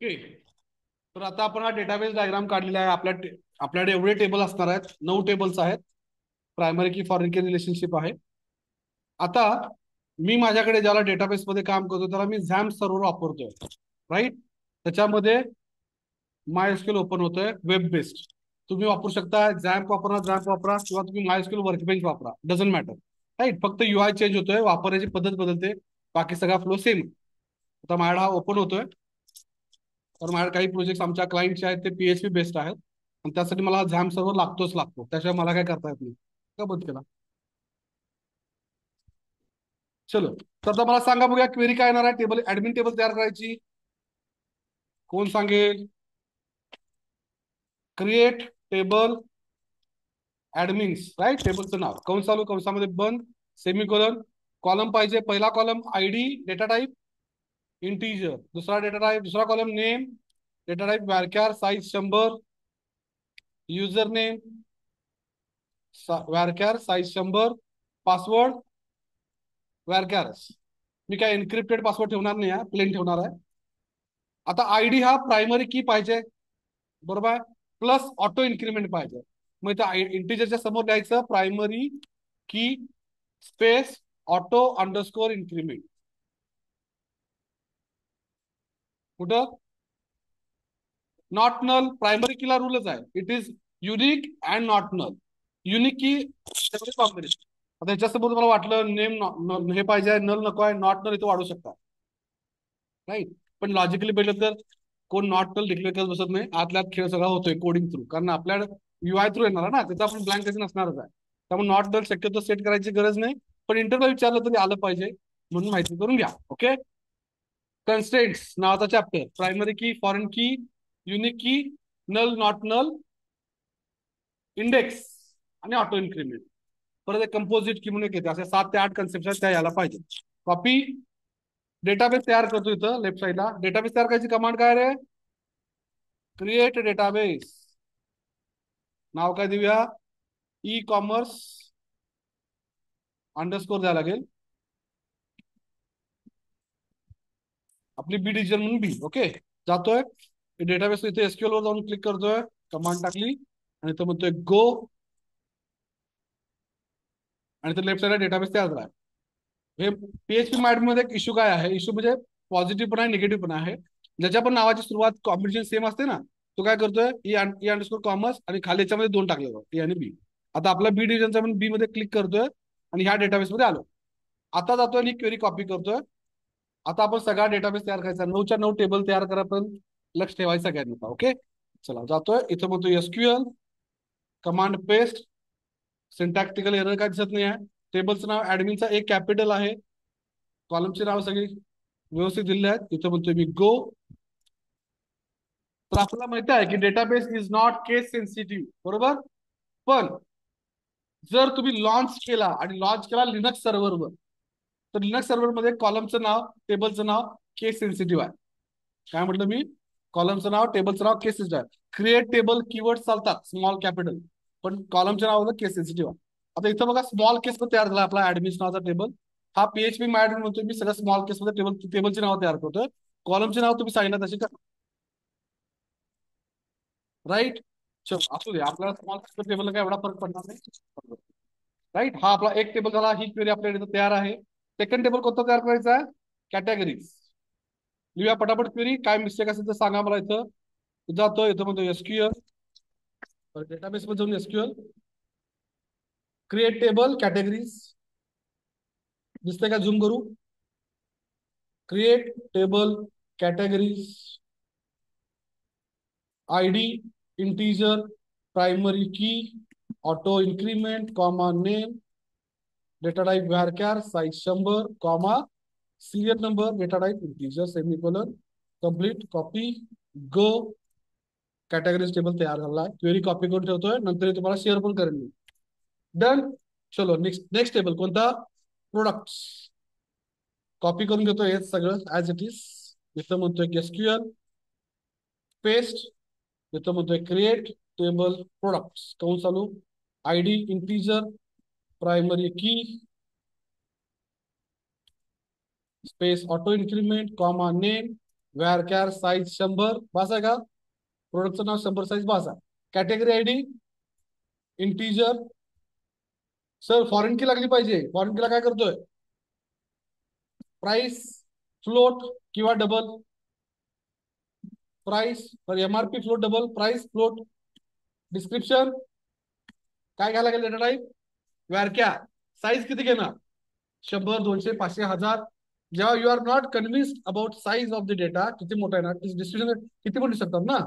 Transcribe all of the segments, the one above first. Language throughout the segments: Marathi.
ओके. तर आता आपण हा डेटाबेस डायग्राम काढलेला आहे. आपल्याकडे एवढे टेबल असणार आहेत, 9 टेबल्स आहेत. प्रायमरी की फॉरेन की रिलेशनशिप आहे. आता मी माझ्याकडे ज्याला डेटाबेस मध्ये काम करतो त्याला मी झॅम्प सर्व्हर वापरतोय, राईट. त्याच्यामध्ये मायएसक्यूएल ओपन होतोय वेब बेस्ड. तुम्ही वापरू शकता, झॅम्प वापरा किंवा तुम्ही मायएसक्यूएल वर्कबेंच वापरा, डझंट मॅटर, राईट. फक्त यूआय चेंज होतोय, वापरण्याची पद्धत बदलते, बाकी सगळा फ्लो सेम. आता माझ्या हा ओपन होतोय, तर माझ्या काही प्रोजेक्ट आमच्या क्लायंटचे आहेत ते पीएचपी बेस्ड आहेत, आणि त्यासाठी मला झॅम्प सर्व्हर लागतो. त्याशिवाय मला काय करता येत नाही. का बंद केला? चलो. तर आता मला सांगा बघूया, क्वेरी काय येणार आहे. टेबल ऍडमिन टेबल तयार करायची, कोण सांगेल? Create table admins, right. टेबलचं नाव कंस चालू, कंसामध्ये बंद, सेमीकोलन. कॉलम पाहिजे, पहिला column ID, data type integer, दुसरा डेटा टाईप, दुसरा column name, data type varchar, size 100, user name varchar, size 100, password व्यारक्यारच. मी काय एन्क्रिप्टेड पासवर्ड ठेवणार नाही, प्लेन ठेवणार आहे. आता आयडी हा प्रायमरी की पाहिजे, बरोबर आहे, प्लस ऑटो इन्क्रीमेंट पाहिजे. मग इंटीजरच्या समोर द्यायचं primary key space auto underscore increment. कुठं? Not null. प्रायमरी कीला रूलच आहे, it is unique and not null. Unique key combination. आता ह्याच्यासमोर मला वाटलं नेम हे पाहिजे, नल नको आहे, नॉट नल इथं वाढू शकता, राईट. पण लॉजिकली पहिलं तर कोण नॉट नल डिक्लेअर करत बसत नाही. आतल्यात खेळ सगळा होतोय कोडिंग थ्रू, कारण आपल्याला युआय थ्रू येणार ना, त्याचा आपण ब्लँक नसणारच आहे. त्यामुळे नॉट नल शक्यतो सेट करायची गरज नाही, पण इंटरव्ह्यू विचारलं तरी आलं पाहिजे, म्हणून माहिती करून घ्या. ओके. कन्स्ट्रेंट्स नावाचा चॅप्टर, प्रायमरी की, फॉरेन की, युनिक की, नल नॉट नल, इंडेक्स आणि ऑटो इन्क्रीमेंट. परत एक कंपोजिट की म्हणून एक येते. असे 7 ते 8 कन्सेप्ट त्या यायला पाहिजे. कॉपी. डेटाबेस तयार करतो इथं लेफ्ट साईडला. डेटाबेस तयार करायची कमांड काय रे? Create database. नाव काय देऊया? ई कॉमर्स अंडरस्कोर द्यायला लागेल. आपली बी डिव्हिजन म्हणून बी. ओके. जातोय डेटाबेस, इथे एसक्यूएल वर जाऊन क्लिक करतोय, कमांड टाकली आणि इथं म्हणतोय गो, आणि इथं लेफ्ट साईडला डेटाबेस तयार झाला. हे पीएचपी माइंड मध्ये एक इश्यू काय आहे? इश्यू म्हणजे पॉझिटिव्ह पण आहे, निगेटिव्ह पण आहे. ज्याच्या पण नावाची सुरुवात कॉम्बिनेशन सेम असते ना, तो काय करतोय ई अंडरस्कोर कॉमर्स आणि खाली याच्यामध्ये 2 टाकले ई आणि बी. आता आपला बी डिव्हिजनचा म्हणून बी मध्ये क्लिक करतोय आणि ह्या डेटाबेस मध्ये आलो. आता जातोय आणि क्वेरी कॉपी करतोय. आता आपण सगळा डेटाबेस तयार करायचा, 9च्या 9 टेबल तयार करायपर्यंत लक्ष ठेवायचं सगळ्यांनी. ओके. चला जातोय, इथं म्हणतो एसक्यूएल, कमांड पेस्ट. सिंटॅक्टिकल एरर काय दिसत नाही आहे. टेबलचं नाव ऍडमिनचा एक कॅपिटल आहे, कॉलमची नाव सगळी व्यवस्थित दिलेली आहेत. इथं म्हणतोय मी गो. तर आपल्याला माहिती आहे की database is not case sensitive, बरोबर. पण जर तुम्ही लॉन्च केला आणि लॉन्च केला लिनक्स सर्व्हरवर, तर लिनक्स सर्व्हर मध्ये कॉलमचं नाव, टेबलचं नाव केस सेन्सिटिव्ह आहे. काय म्हटलं मी? कॉलमचं नाव, टेबलचं नाव केस सेन्सिटिव्ह आहे. क्रिएट टेबल कीवर्ड चालतात स्मॉल कॅपिटल, पण कॉलमच्या नावाला केस सेन्सिटिव्ह आहे. आता इथं बघा स्मॉल केस मध्ये तयार झाला आपला ऍडमिन नावाचा टेबल. हा पीएचपी मॅडम म्हणतोय मी सगळं स्मॉल केस मध्ये टेबलचे नाव तयार करतोय. कॉलमचे नाव तुम्ही सांगितलं तसे करा, राईट. असू दे, आपल्याला स्मॉल केस टेबलला काय एवढा फरक पडणार नाही, राईट. हा आपला एक टेबल झाला, ही क्वेरी आपल्याकडे तयार आहे. सेकंड टेबल कोणता तयार करायचा आहे? कॅटेगरीज. लिहूया पटापट क्वेरी. काय मिस्टेक असेल तर सांगा मला. इथं जातो, इथं म्हणतो एसक्यूएल, डेटाबेस मध्ये जाऊन एसक्यूएल, क्रिएट टेबल कॅटेगरीज. दिसतंय का? झूम करू. Create table categories, ID integer, primary key, auto increment, comma name, data type varchar, size 100, comma serial number, data type integer, semicolon, complete. Copy, go. Categories table तयार झाला आहे. क्वेरी कॉपी करून ठेवतोय, नंतर तुम्हाला शेअर पण करेन मी. डन. चलो नेक्स्ट नेक्स्ट टेबल कोणता? प्रोडक्ट्स. कॉपी करून घेतो हे सगळं ऍज इट इज. इथं म्हणतोय एसक्यूएल पेस्ट, इथं म्हणतोय क्रिएट टेबल प्रोडक्ट्स, कौन चालू, ID integer, primary key, space auto increment, comma name, varchar size 100 बास आहे का? प्रोडक्टचं नाव 100 साईज बास आहे. Category ID integer. Sir foreign key लागली पाहिजे. फॉरेन कीला काय करतोय? प्राइस फ्लोट किंवा डबल. प्राइस तर MRP float double price float. Description काय घ्यायला लागेल? Data type व्यारकॅर. साईज किती घेणार? 100, 200, 500, 1000. जेव्हा you are not convinced about size of the data, किती मोठा आहे ना, डिस्क्रिप्शन किती पण शकतात ना,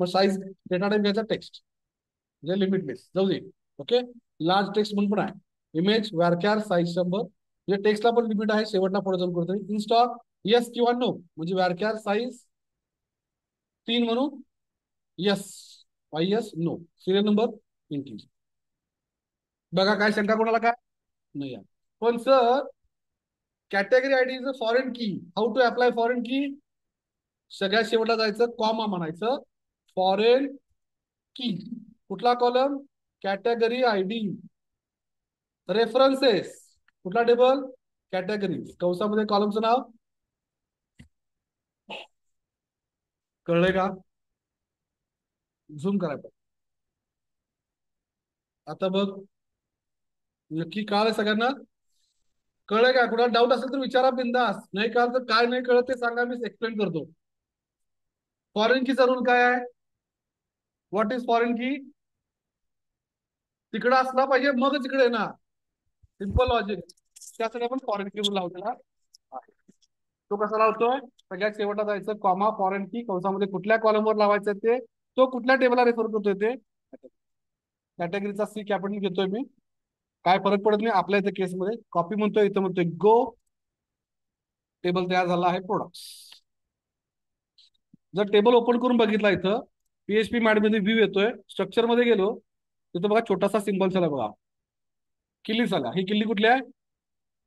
मग साईज डेटा टाईप घ्यायचा टेक्स्ट म्हणजे लिमिटलेस जाऊ दे. ओके, लार्ज टेक्स्ट म्हणून पण आहे. इमेज व्यारकॅर साईज 100 म्हणजे टेक्स्टला पण लिमिट आहे. शेवटला पुढे जाऊन करतो इन्स्टॉल येस किंवा नो म्हणजे व्यारकॅर साईज 3 म्हणून yes yes no. Serial number integer. बघा काय शंका कोणाला काय नाही आहे. पण sir category ID is a foreign key. How to apply foreign key? सगळ्यात शेवटला जायचं, कॉमा म्हणायचं, फॉरेन की. कुठला कॉलम? Category ID. रेफरन्सेस कुठला टेबल? कॅटेगरी. कंसामध्ये कॉलमचं नाव. कळलंय का? झूम करायचं आता बघ. नक्की कळलं सगळ्यांना? कळलंय का? कुणाला डाऊट असेल तर विचारा बिंदास. नाही कळलं तर काय नाही कळत ते सांगा, मी एक्सप्लेन करतो. फॉरेन कीचा रूल काय आहे? व्हॉट इज फॉरेन की? तिकडं असला पाहिजे मगच इकडे येणार. Simple logic. त्यासाठी आपण फॉरेन की रूल लावलेला आहे. तो कसा लावतोय? सगळ्यात शेवटला जायचं, कॉमा फॉरेन की कंसामध्ये कुठल्या कॉलमवर लावायचं ते, तो कुठल्या टेबलला रेफर करतोय ते. कॅटेगरीचा सी कॅपिटल घेतोय मी. काय फरक पडत नाही आपल्या इथे केसमध्ये. कॉपी म्हणतोय, इथं म्हणतोय गो. टेबल तयार झाला आहे प्रोडक्ट्स. जर टेबल ओपन करून बघितला इथं पीएचपी मध्ये व्ह्यू येतोय. स्ट्रक्चर मध्ये गेलो तिथं बघा छोटासा सिंबल झाला बघा, किल्ली झाला. ही किल्ली कुठली आहे?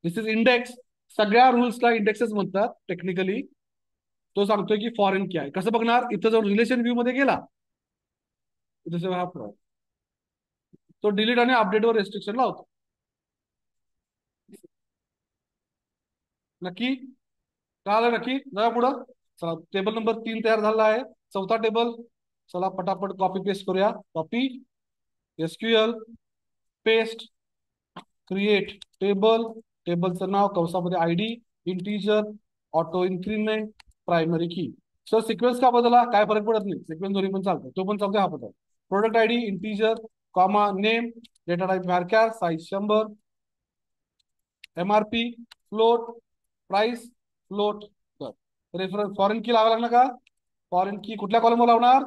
दिस इज इंडेक्स. सगळ्या रूल्सला इंडेक्सेस म्हणतात टेक्निकली. तो सांगतोय की फॉरेन की आहे. कसं बघणार? इथं जर रिलेशन व्ह्यू मध्ये गेला इथं हा तो डिलीट आणि अपडेट वर रेस्ट्रिक्शन लावतो. नक्की कळालं? नक्की जरा पुढं चला. टेबल नंबर 3 तयार झाला आहे. चौथा टेबल चला पटापट कॉपी पेस्ट करूया. Copy SQL paste create table. टेबलचं नाव कंसामध्ये ID integer auto increment primary key. Sir sequence का बदला? काय फरक पडत नाही. सिक्वेन्स दोन्ही पण चालतो. तो पण चालतो, हा पण. Product ID integer comma name data type varchar size 100 MRP float price float. Reference foreign key लावा लागणार का? फॉरेन की कुठल्या कॉलमवर लावणार?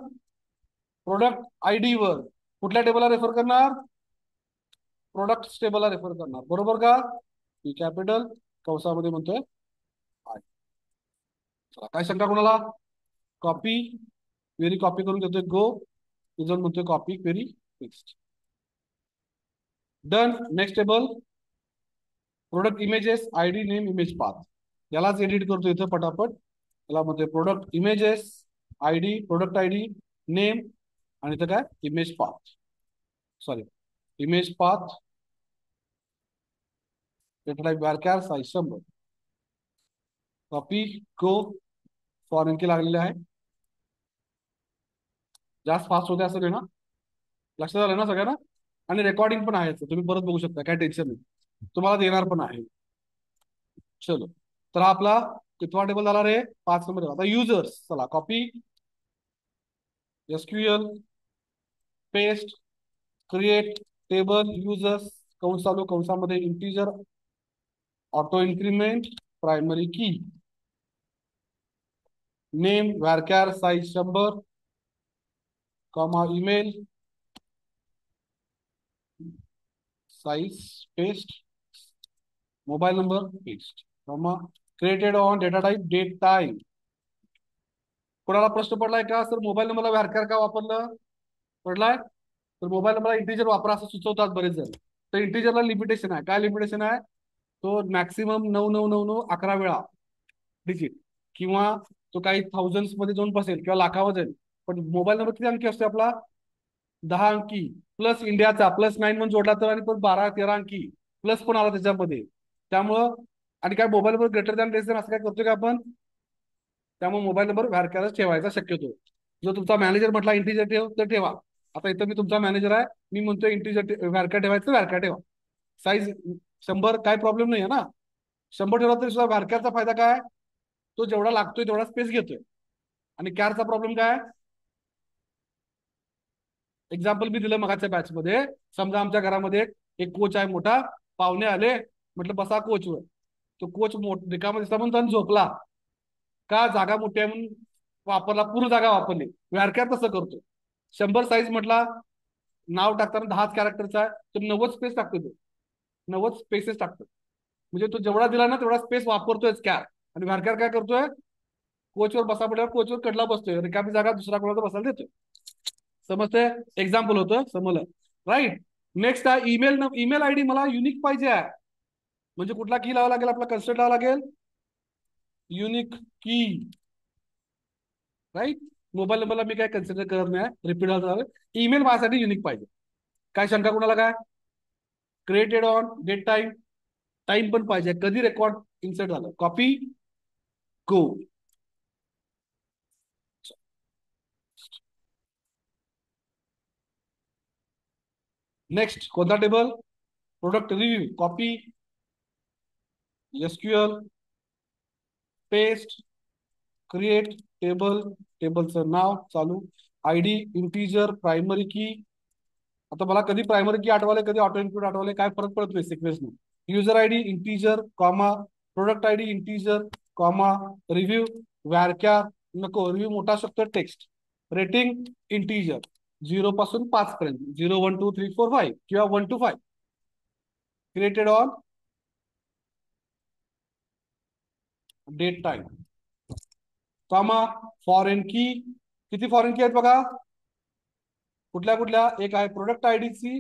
प्रोडक्ट आयडी वर. कुठल्या टेबलला रेफर करणार? प्रोडक्ट टेबलला रेफर करणार. बरोबर का? पी कॅपिटल कंसामध्ये म्हणतोय आय. चला काय शंका कोणाला? कॉपी क्वेरी कॉपी करून देतोय गो. तुझं म्हणतोय copy query paste. Done. Next table product images ID name image path. यालाच एडिट करतो इथं पटापट. याला म्हणतोय product images ID product ID name आणि इथं काय image path. Sorry image path data type varchar size 100 copy go. Foreign key लागलेले आहे. जास्त फास्ट होते असं ना, लक्षात आलं ना सगळ्यांना? आणि रेकॉर्डिंग पण आहे, तुम्ही परत बघू शकता, काय टेन्शन नाही, तुम्हाला देणार पण आहे. चलो तर हा आपला कितवा टेबल झाला रे? 5 नंबर. आता युजर्स चला copy SQL paste create table users कंस चालू कंसामध्ये integer auto increment primary key name varchar size 100 comma email size paste mobile number paste comma created on data type date time. कोणाला प्रश्न पडलाय का सर मोबाईल नंबरला व्यारकॅर का वापरलं? पडलाय? तर मोबाईल नंबरला इंटीजर वापरा असं सुचवतात बरेच जण. तर इंटीजरला लिमिटेशन आहे. काय लिमिटेशन आहे? तो मॅक्सिमम 9999 वेळा डिजिट किंवा तो काही थाउजंड मध्ये जाऊन बसेल किंवा लाखावर जाईल. पण मोबाईल नंबर किती अंकी असतो आपला? 10 अंकी प्लस इंडियाचा +9 म्हणून जोडला तर आणि पण 12-13 अंकी प्लस पण आला त्याच्यामध्ये. त्यामुळं आणि काय मोबाईल नंबर ग्रेटर दॅन लेस दॅन असं काय करतोय का आपण? त्यामुळे मोबाईल नंबर व्यारकॅरच ठेवायचा शक्यतो. जर तुमचा मॅनेजर म्हटला इंटिजर ठेव तर ठेवा. आता इथं मी तुमचा मॅनेजर आहे, मी म्हणतोय इंटिजर व्यारकॅर ठेवायचं, व्यारकॅर ठेवा. साईज 100 काय प्रॉब्लेम नाही आहे ना. 100 ठेवला तरी सुद्धा व्यारकॅरचा फायदा काय, तो जेवढा लागतोय तेवढा स्पेस घेतोय. आणि कॅरचा प्रॉब्लेम काय, एक्झाम्पल मी दिलं मगाच्या बॅच मध्ये. समजा आमच्या घरामध्ये एक कोच आहे मोठा, पाहुणे आले, म्हटलं बसा कोचवर. तो कोच रिकामा दिसला म्हणून त्यानं झोपला, का जागा मोठी आहे म्हणून वापरला, पूर्ण जागा वापरली. व्यारकॅर तसं करतो. 100 साईज म्हटला, नाव टाकताना 10 कॅरेक्टरचा आहे, तर 90 स्पेस टाकतो तो. 90 स्पेसेस टाकतो. म्हणजे तो जेवढा दिला ना तेवढा स्पेस वापरतोय कॅर. आणि व्यारकॅर काय करतोय, कोचवर बसा पडल्यावर कोचवर कडला बसतोय, रिकामी जागा दुसरा कोणाला बसायला देतोय. समजते, एक्झाम्पल होतं, समजलं. राईट. नेक्स्ट आहे ईमेल. ईमेल आयडी मला युनिक पाहिजे आहे. म्हणजे कुठला की लावा लागेल, आपला कन्स्ट्रक्ट लावा लागेल, युनिक की. राईट. मोबाईल नंबरला मी काय कन्सिडर करत नाही, रिपीट झालं. ईमेल माझ्यासाठी युनिक पाहिजे. काय शंका कुणाला, काय created on date time, time पण पाहिजे, कधी रेकॉर्ड इन्सर्ट झालं. Copy, go. नेक्स्ट कोणता table, product review. Copy, SQL, paste, create table, टेबलचं नाव चालू, आयडी, इंटीजर, प्रायमरी की. आता मला कधी प्रायमरी की आठवले, कधी ऑटो इनपुट आठवले, काय फरक पडत नाही सिक्वेन्स मध्ये. User ID integer comma, product ID integer comma, review varchar, नको रिव्ह्यू मोठा शकतो, टेक्स्ट. रेटिंग इंटीजर 0 पासून 5 पर्यंत, 0 1 2 3 4 5 किंवा 1 to 5. Created on date time comma, foreign key. किती फॉरेन की आहेत बघा, कुठल्या कुठल्या, एक आहे प्रोडक्ट आयडीची,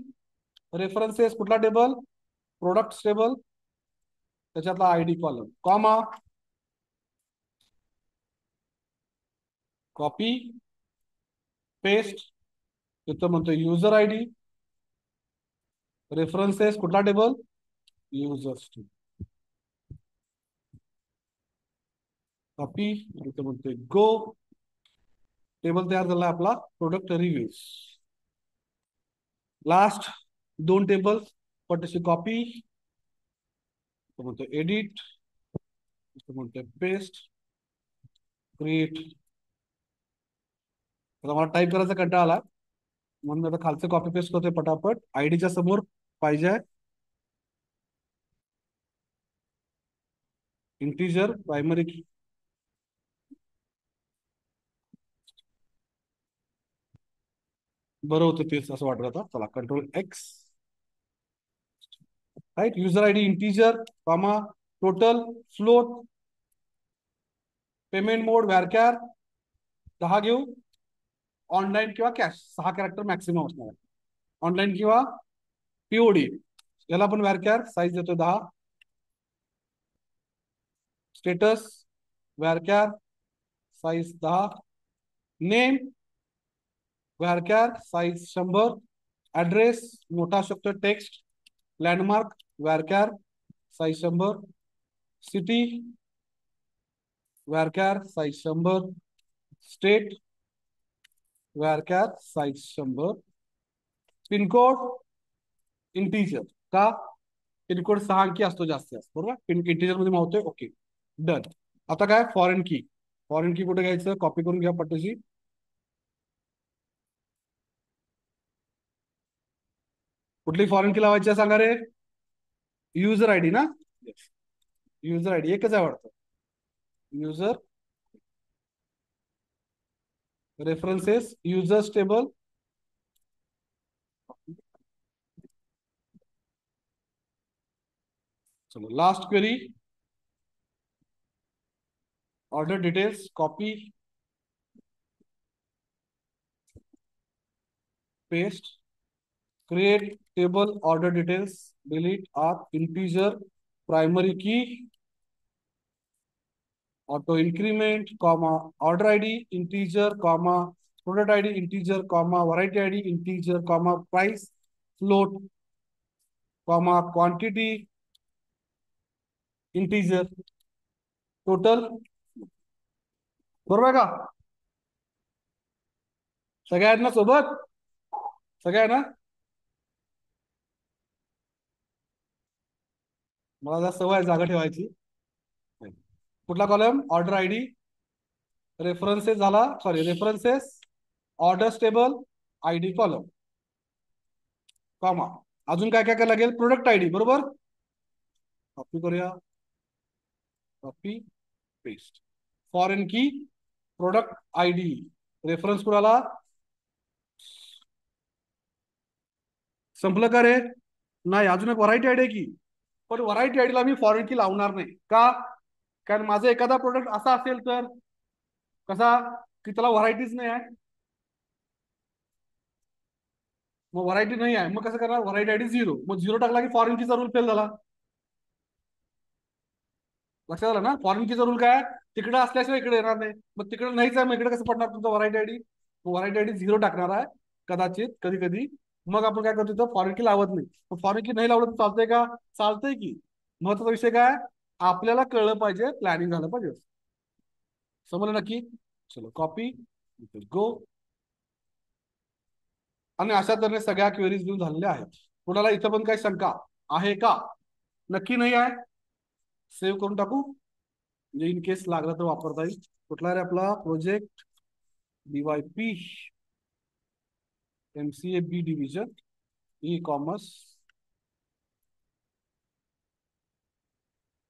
रेफरन्सेस कुठला टेबल, प्रोडक्ट टेबल, त्याच्यातला ID column, comma, copy, paste. तिथं म्हणतो युजर आयडी, रेफरन्सेस कुठला टेबल, युजर्स टेबल, कॉपी. इथं म्हणतोय गो. टेबल तयार झाला आपला प्रोडक्ट रिव्ह्यूज. लास्ट 2 टेबल पटशी कॉपी, म्हणतो एडिट, म्हणतोय पेस्ट, क्रिएट. आता मला टाईप करायचा कंटाळा आला म्हणून आता खालचं कॉपी पेस्ट करतोय पटापट. आयडीच्या समोर पाहिजे इंटीजर, प्रायमरी की. बरं होतं तेच असं वाटत होतं. चला control X. Right. User ID integer comma, total, float, payment mode varchar 10 घेऊ, ऑनलाईन किंवा कॅश 6 कॅरेक्टर मॅक्सिमम असणार आहे. ऑनलाईन किंवा पीओडी, याला पण व्यारकॅर साईज देतो 10. Status varchar size 10. Name varchar size 100. Address मोठा शकतो, text. Landmark varchar size 100. City varchar size 100. State varchar size 100. Pincode integer, का पिनकोड 6 अंकी असतो जास्तीत जास्त, बरोबर. इंटीजर मध्ये मावतोय, ओके डन. आता काय फॉरेन की. फॉरेन की कुठे घ्यायचं, कॉपी करून घ्या पट्टशी. कुठली फॉरेन की लावायची आहे सांगा रे. युजर आयडी ना, युजर आयडी एकच आहे वाटतं. User, references, users table. चलो last query, order details, copy, paste, create table order details, delete R integer, primary key, auto increment comma, order ID integer comma, product ID integer comma, variety ID integer comma, price float comma, quantity integer, total बरोबर आहे का? सगळ्या आहेत ना सोबत? सगळ्या आहे ना? मला जरा सवय आहे जागा ठेवायची. कुठला कॉलम? ऑर्डर आयडी, रेफरन्सेस झाला, sorry references, order table, ID column, comma. अजून काय काय काय लागेल? Product ID. बरोबर. कॉपी करूया. Copy, paste. फॉरेन की, प्रोडक्ट आयडी, रेफरन्स कुणाला? संपलं का रे? नाही, अजून एक व्हरायटी आयडी आहे की. पण व्हरायटी आयडीला मी फॉरेन की लावणार नाही का? कारण माझा एखादा प्रोडक्ट असा असेल तर कसा, की त्याला व्हरायटीज नाही आहे. मग व्हरायटी नाही आहे, मग कसं करणार? Variety ID zero. मग झिरो टाकला की फॉरेन कीचा रूल फेल झाला. लक्षात आलं ना? फॉरेन कीचा रूल काय? तिकडे असल्याशिवाय इकडे येणार नाही. मग तिकडे नाहीच आहे, मग इकडे कसं पडणार तुमचा variety ID? Variety ID zero टाकणार आहे कदाचित, कधी कधी. मग आपण काय करतो, फॉरेन की लावत नाही. मग फॉरेन की नाही लावलं तर चालतंय का? चालतंय की. महत्वाचा विषय काय? आपल्याला कळलं पाहिजे, प्लॅनिंग झालं पाहिजे. समजलं नक्की? चलो कॉपी, गो. आणि अशा तऱ्हेने सगळ्या क्वेरीज घेऊन झालेल्या आहेत. कुणाला इथं पण काही शंका आहे का? नक्की नाही आहे? सेव्ह करून टाकू, म्हणजे इन केस लागला तर वापरता येईल. कुठला रे आपला project? DYP, MCA B division, e commerce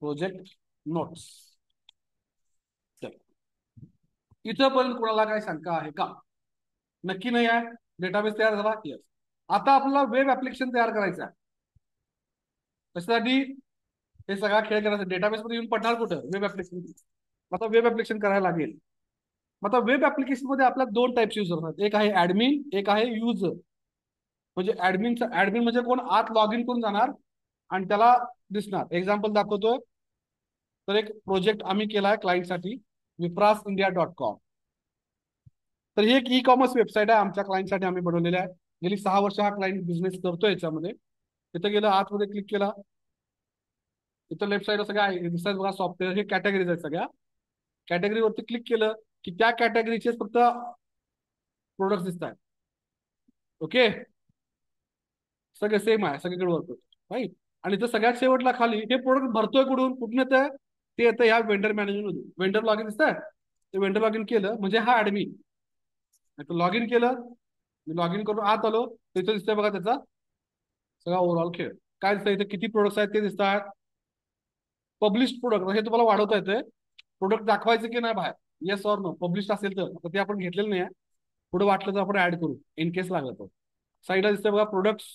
project notes. इथं पण कुणाला काही शंका आहे का? नक्की नाही आहे? डेटाबेस तयार झाला? येस. आता आपल्याला वेब ऍप्लिकेशन तयार करायचं आहे. त्याच्यासाठी हे सगळा खेळ करायचा. डेटाबेस मध्ये येऊन पडणार कुठं? Web application. आता वेब ऍप्लिकेशन करायला लागेल. आता वेब ऍप्लिकेशन मध्ये आपल्या दोन टाइप्स युजर असतात. एक आहे ऍडमिन, एक आहे युजर. म्हणजे ऍडमिन म्हणजे कोण? आत लॉग इन करून जाणार आणि त्याला दिसणार. एक्झाम्पल दाखवतोय. तर एक प्रोजेक्ट आम्ही केलाय क्लायंटसाठी, viprasindia.com. तर ही एक ई कॉमर्स वेबसाईट आहे, आमच्या क्लायंटसाठी आम्ही बनवलेली आहे. गेली 6 वर्ष हा क्लायंट बिझनेस करतोय याच्यामध्ये. तिथे गेलं, आतमध्ये क्लिक केला. इथं लेफ्ट साईडला सगळ्या दिसतात बघा, सॉफ्टवेअर हे कॅटेगरीज आहेत सगळ्या. कॅटेगरीवरती क्लिक केलं की त्या कॅटेगरीचे फक्त प्रोडक्ट दिसत आहेत. ओके, सगळे सेम आहे, सगळीकडे वर्क होतो, राईट. आणि इथं सगळ्यात शेवटला खाली हे प्रोडक्ट भरतोय कुठून, कुठून येतंय? ते येतं ह्या वेंडर मॅनेजमेंट मधून. वेंडर लॉग इन दिसतंय, ते वेंडर लॉग इन केलं म्हणजे हा ऍडमिन. लॉग इन केलं, मी लॉग इन करून आत आलो, तिथं दिसतंय बघा त्याचा सगळा ओव्हरऑल खेळ. काय दिसतंय इथे? किती प्रोडक्ट्स आहेत ते दिसतात. पब्लिश प्रोडक्ट हे तुम्हाला वाढवता येते. प्रोडक्ट दाखवायचे की नाही बाहेर? Yes or no. पब्लिश असेल तर. आता ते आपण घेतलेलं नाही आहे, पुढे वाटलं तर आपण ऍड करू इन केस लागलं तर. साईडला दिसतंय बघा products,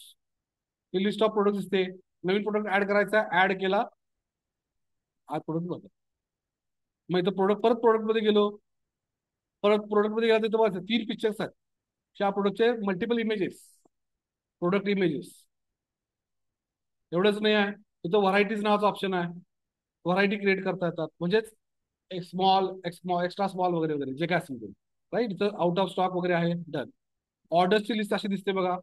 he list of product दिसते. नवीन प्रोडक्ट ऍड करायचा, ऍड केला, आज प्रोडक्ट बघा. मग इथं परत प्रोडक्ट मध्ये गेलो, परत प्रोडक्ट मध्ये गेला, तिथं बघा 3 पिक्चर्स आहेत. त्या प्रोडक्टचे मल्टिपल इमेजेस, प्रोडक्ट इमेजेस. एवढंच नाही आहे, तिथं व्हरायटीज नावाचा ऑप्शन आहे. व्हरायटी क्रिएट करता येतात, म्हणजेच एक स्मॉल, एक्स्ट्रा स्मॉल वगैरे वगैरे जे काय असेल ते. राईट, इथं आउट ऑफ स्टॉक वगैरे आहे. डन. ऑर्डरची लिस्ट अशी दिसते बघा.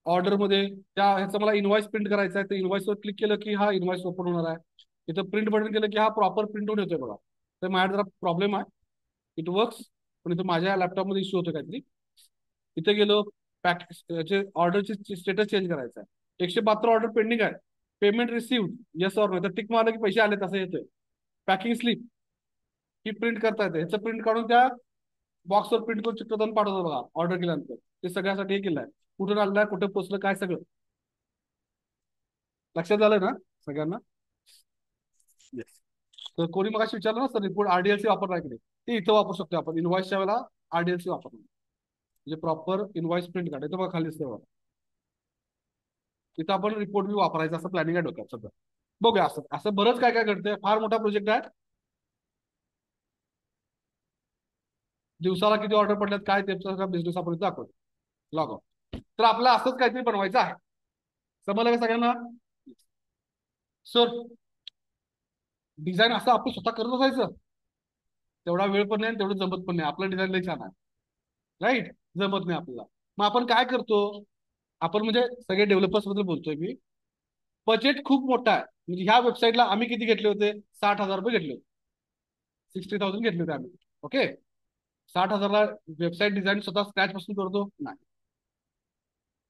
ऑर्डर मध्ये त्या ह्याचा मला इनवॉइस प्रिंट करायचा आहे, तर इनवॉइसवर क्लिक केलं की हा इनवॉइस ओपन होणार आहे. इथं प्रिंट बटन केलं की हा प्रॉपर प्रिंट होऊन येतोय बघा. तर माझ्या जरा प्रॉब्लेम आहे, इट वर्क्स, पण इथं माझ्या लॅपटॉपमध्ये इश्यू होतो काहीतरी. इथे गेलो, पॅक ऑर्डरची स्टेटस चेंज करायचा आहे. 172 ऑर्डर पेंडिंग आहे. Payment receive, yes or no. तर टिक मारलं की पैसे आले तसं येतोय. पॅकिंग स्लिप ही प्रिंट करता येते. ह्याचं प्रिंट काढून त्या बॉक्सवर प्रिंट करून चिकटून पाठवतो बघा ऑर्डर केल्यानंतर. ते सगळ्यासाठी हे केलंय. कुठून आणलाय, कुठे पोहोचलं, काय सगळं लक्षात आलं ना सगळ्यांना? येस. तर कोणी मग विचारलं ना सर, रिपोर्ट RDLC वापरलाय की नाही, ते इथं वापरू शकतो आपण. इनवॉइसच्या वेळेला RDLC वापरतो, म्हणजे प्रॉपर इनवॉइस प्रिंट काढायचं बघा खाली असते. तिथं आपण रिपोर्ट बी वापरायचा असं प्लॅनिंग आहे डोक्यात सध्या. बघूया, असं असं बरंच काय काय घडतंय. फार मोठा प्रोजेक्ट आहे. दिवसाला किती ऑर्डर पडल्यात काय त्याचा बिझनेस आपण दाखवतो. Log of. तर आपल्याला असंच काहीतरी बनवायचं आहे. समजलं का सगळ्यांना? सर, डिझाईन असं आपण स्वतः करत असायचं, तेवढा वेळ पण नाही, तेवढं जमत पण नाही. आपलं डिझाईन लई छान आहे, राईट. जमत नाही आपल्याला. मग आपण काय करतो, आपण म्हणजे सगळे डेव्हलपर्स बद्दल बोलतोय मी. बजेट खूप मोठा आहे. म्हणजे ह्या वेबसाईटला आम्ही किती घेतले होते? 60,000 रुपये घेतले होते. 60,000 घेतले होते आम्ही. ओके. 60,000ला वेबसाईट डिझाईन स्वतः स्क्रॅच पासून करतो नाही.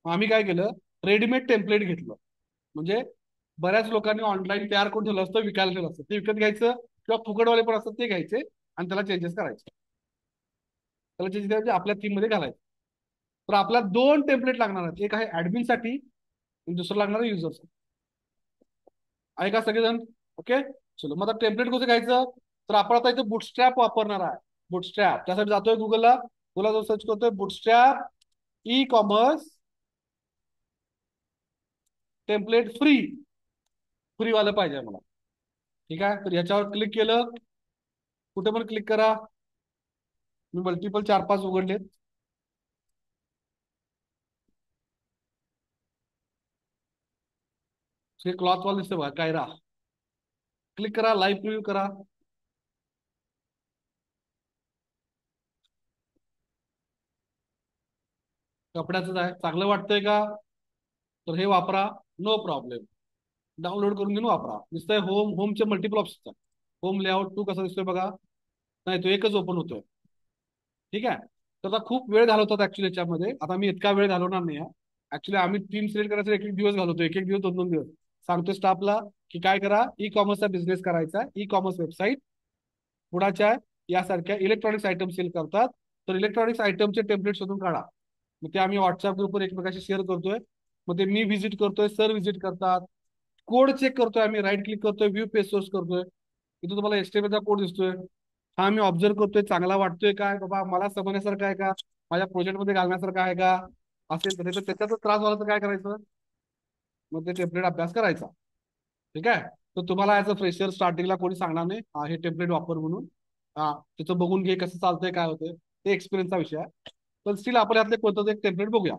मग आम्ही काय केलं, रेडीमेड टेम्पलेट घेतलं. म्हणजे बऱ्याच लोकांनी ऑनलाईन तयार करून ठेवलं असतं, विकायला ठेवलं असतं, ते विकत घ्यायचं किंवा फुकटवाले पण असतात ते घ्यायचे आणि त्याला चेंजेस करायचे. त्याला चेंजेस करायचे आपल्या थीम मध्ये घालायचे. तर आपल्याला 2 टेम्पलेट लागणार आहेत, एक आहे ऍडमिनसाठी आणि दुसरं लागणार आहे युजरसाठी. आहे का सगळेजण? ओके. चलो, मग आता टेम्पलेट कसं घ्यायचं, तर आपण आता इथे बुटस्ट्रॅप वापरणार आहे. बुटस्ट्रॅप त्यासाठी जातोय गुगलला, गुगलला जाऊन सर्च करतोय Bootstrap e commerce template free. Free वालं पाहिजे मला. ठीक आहे, तर याच्यावर क्लिक केलं, कुठे पण क्लिक करा. मी मल्टिपल 4-5 उघडलेत. क्लॉथ वाल दिसतं बघा, कायरा. क्लिक करा, लाईव्ह प्रिव्ह्यू करा. कपड्याचं आहे, चांगलं वाटतंय का, तर हे वापरा, नो प्रॉब्लेम. डाउनलोड करून घेऊन वापरा. दिसतंय होम, होमचे मल्टिपल ऑप्शन. होम लेआउट 2 कसा दिसतोय बघा. नाही, तो एकच ओपन होतोय. ठीक आहे. तर आता खूप वेळ घालवतात ऍक्च्युली याच्यामध्ये. आता मी इतका वेळ घालवणार नाही आहे. ऍक्च्युली आम्ही टीम सिलेक्ट करायचं एक एक दिवस घालवतो, एक एक दिवस, 2-2 दिवस. सांगतो स्टाफला की काय करा, ई कॉमर्सचा बिझनेस करायचा, ई कॉमर्स वेबसाईट कुणाच्या यासारख्या इलेक्ट्रॉनिक्स आयटम सेल करतात, तर इलेक्ट्रॉनिक्स आयटमचे टेम्पलेट शोधून काढा. मग ते आम्ही व्हॉट्सअप ग्रुपवर एकमेकाशी शेअर करतोय. मग ते मी व्हिजिट करतोय, सर व्हिजिट करतात. कोड चेक करतोय आम्ही, राईट क्लिक करतोय, व्ह्यू पेज सोर्स करतोय. इथे तुम्हाला HTML चा कोड दिसतोय. हा मी ऑब्झर्व करतोय, चांगला वाटतोय काय बाबा, मला समजण्यासारखं आहे का, माझ्या प्रोजेक्ट मध्ये घालण्यासारखं आहे का, असेल तर त्याच्यात त्रास झाला तर काय करायचं, मग ते टेम्पलेट अभ्यास करायचा. ठीक आहे. तर तुम्हाला ऍज अ फ्रेशर स्टार्टिंगला कोणी सांगणार नाही हे टेम्पलेट वापर म्हणून. त्याचं बघून घे कसं चालतंय, काय होतंय, ते एक्सपिरियन्सचा विषय आहे. पण स्टील आपण यातले कोणतं एक टेम्पलेट बघूया,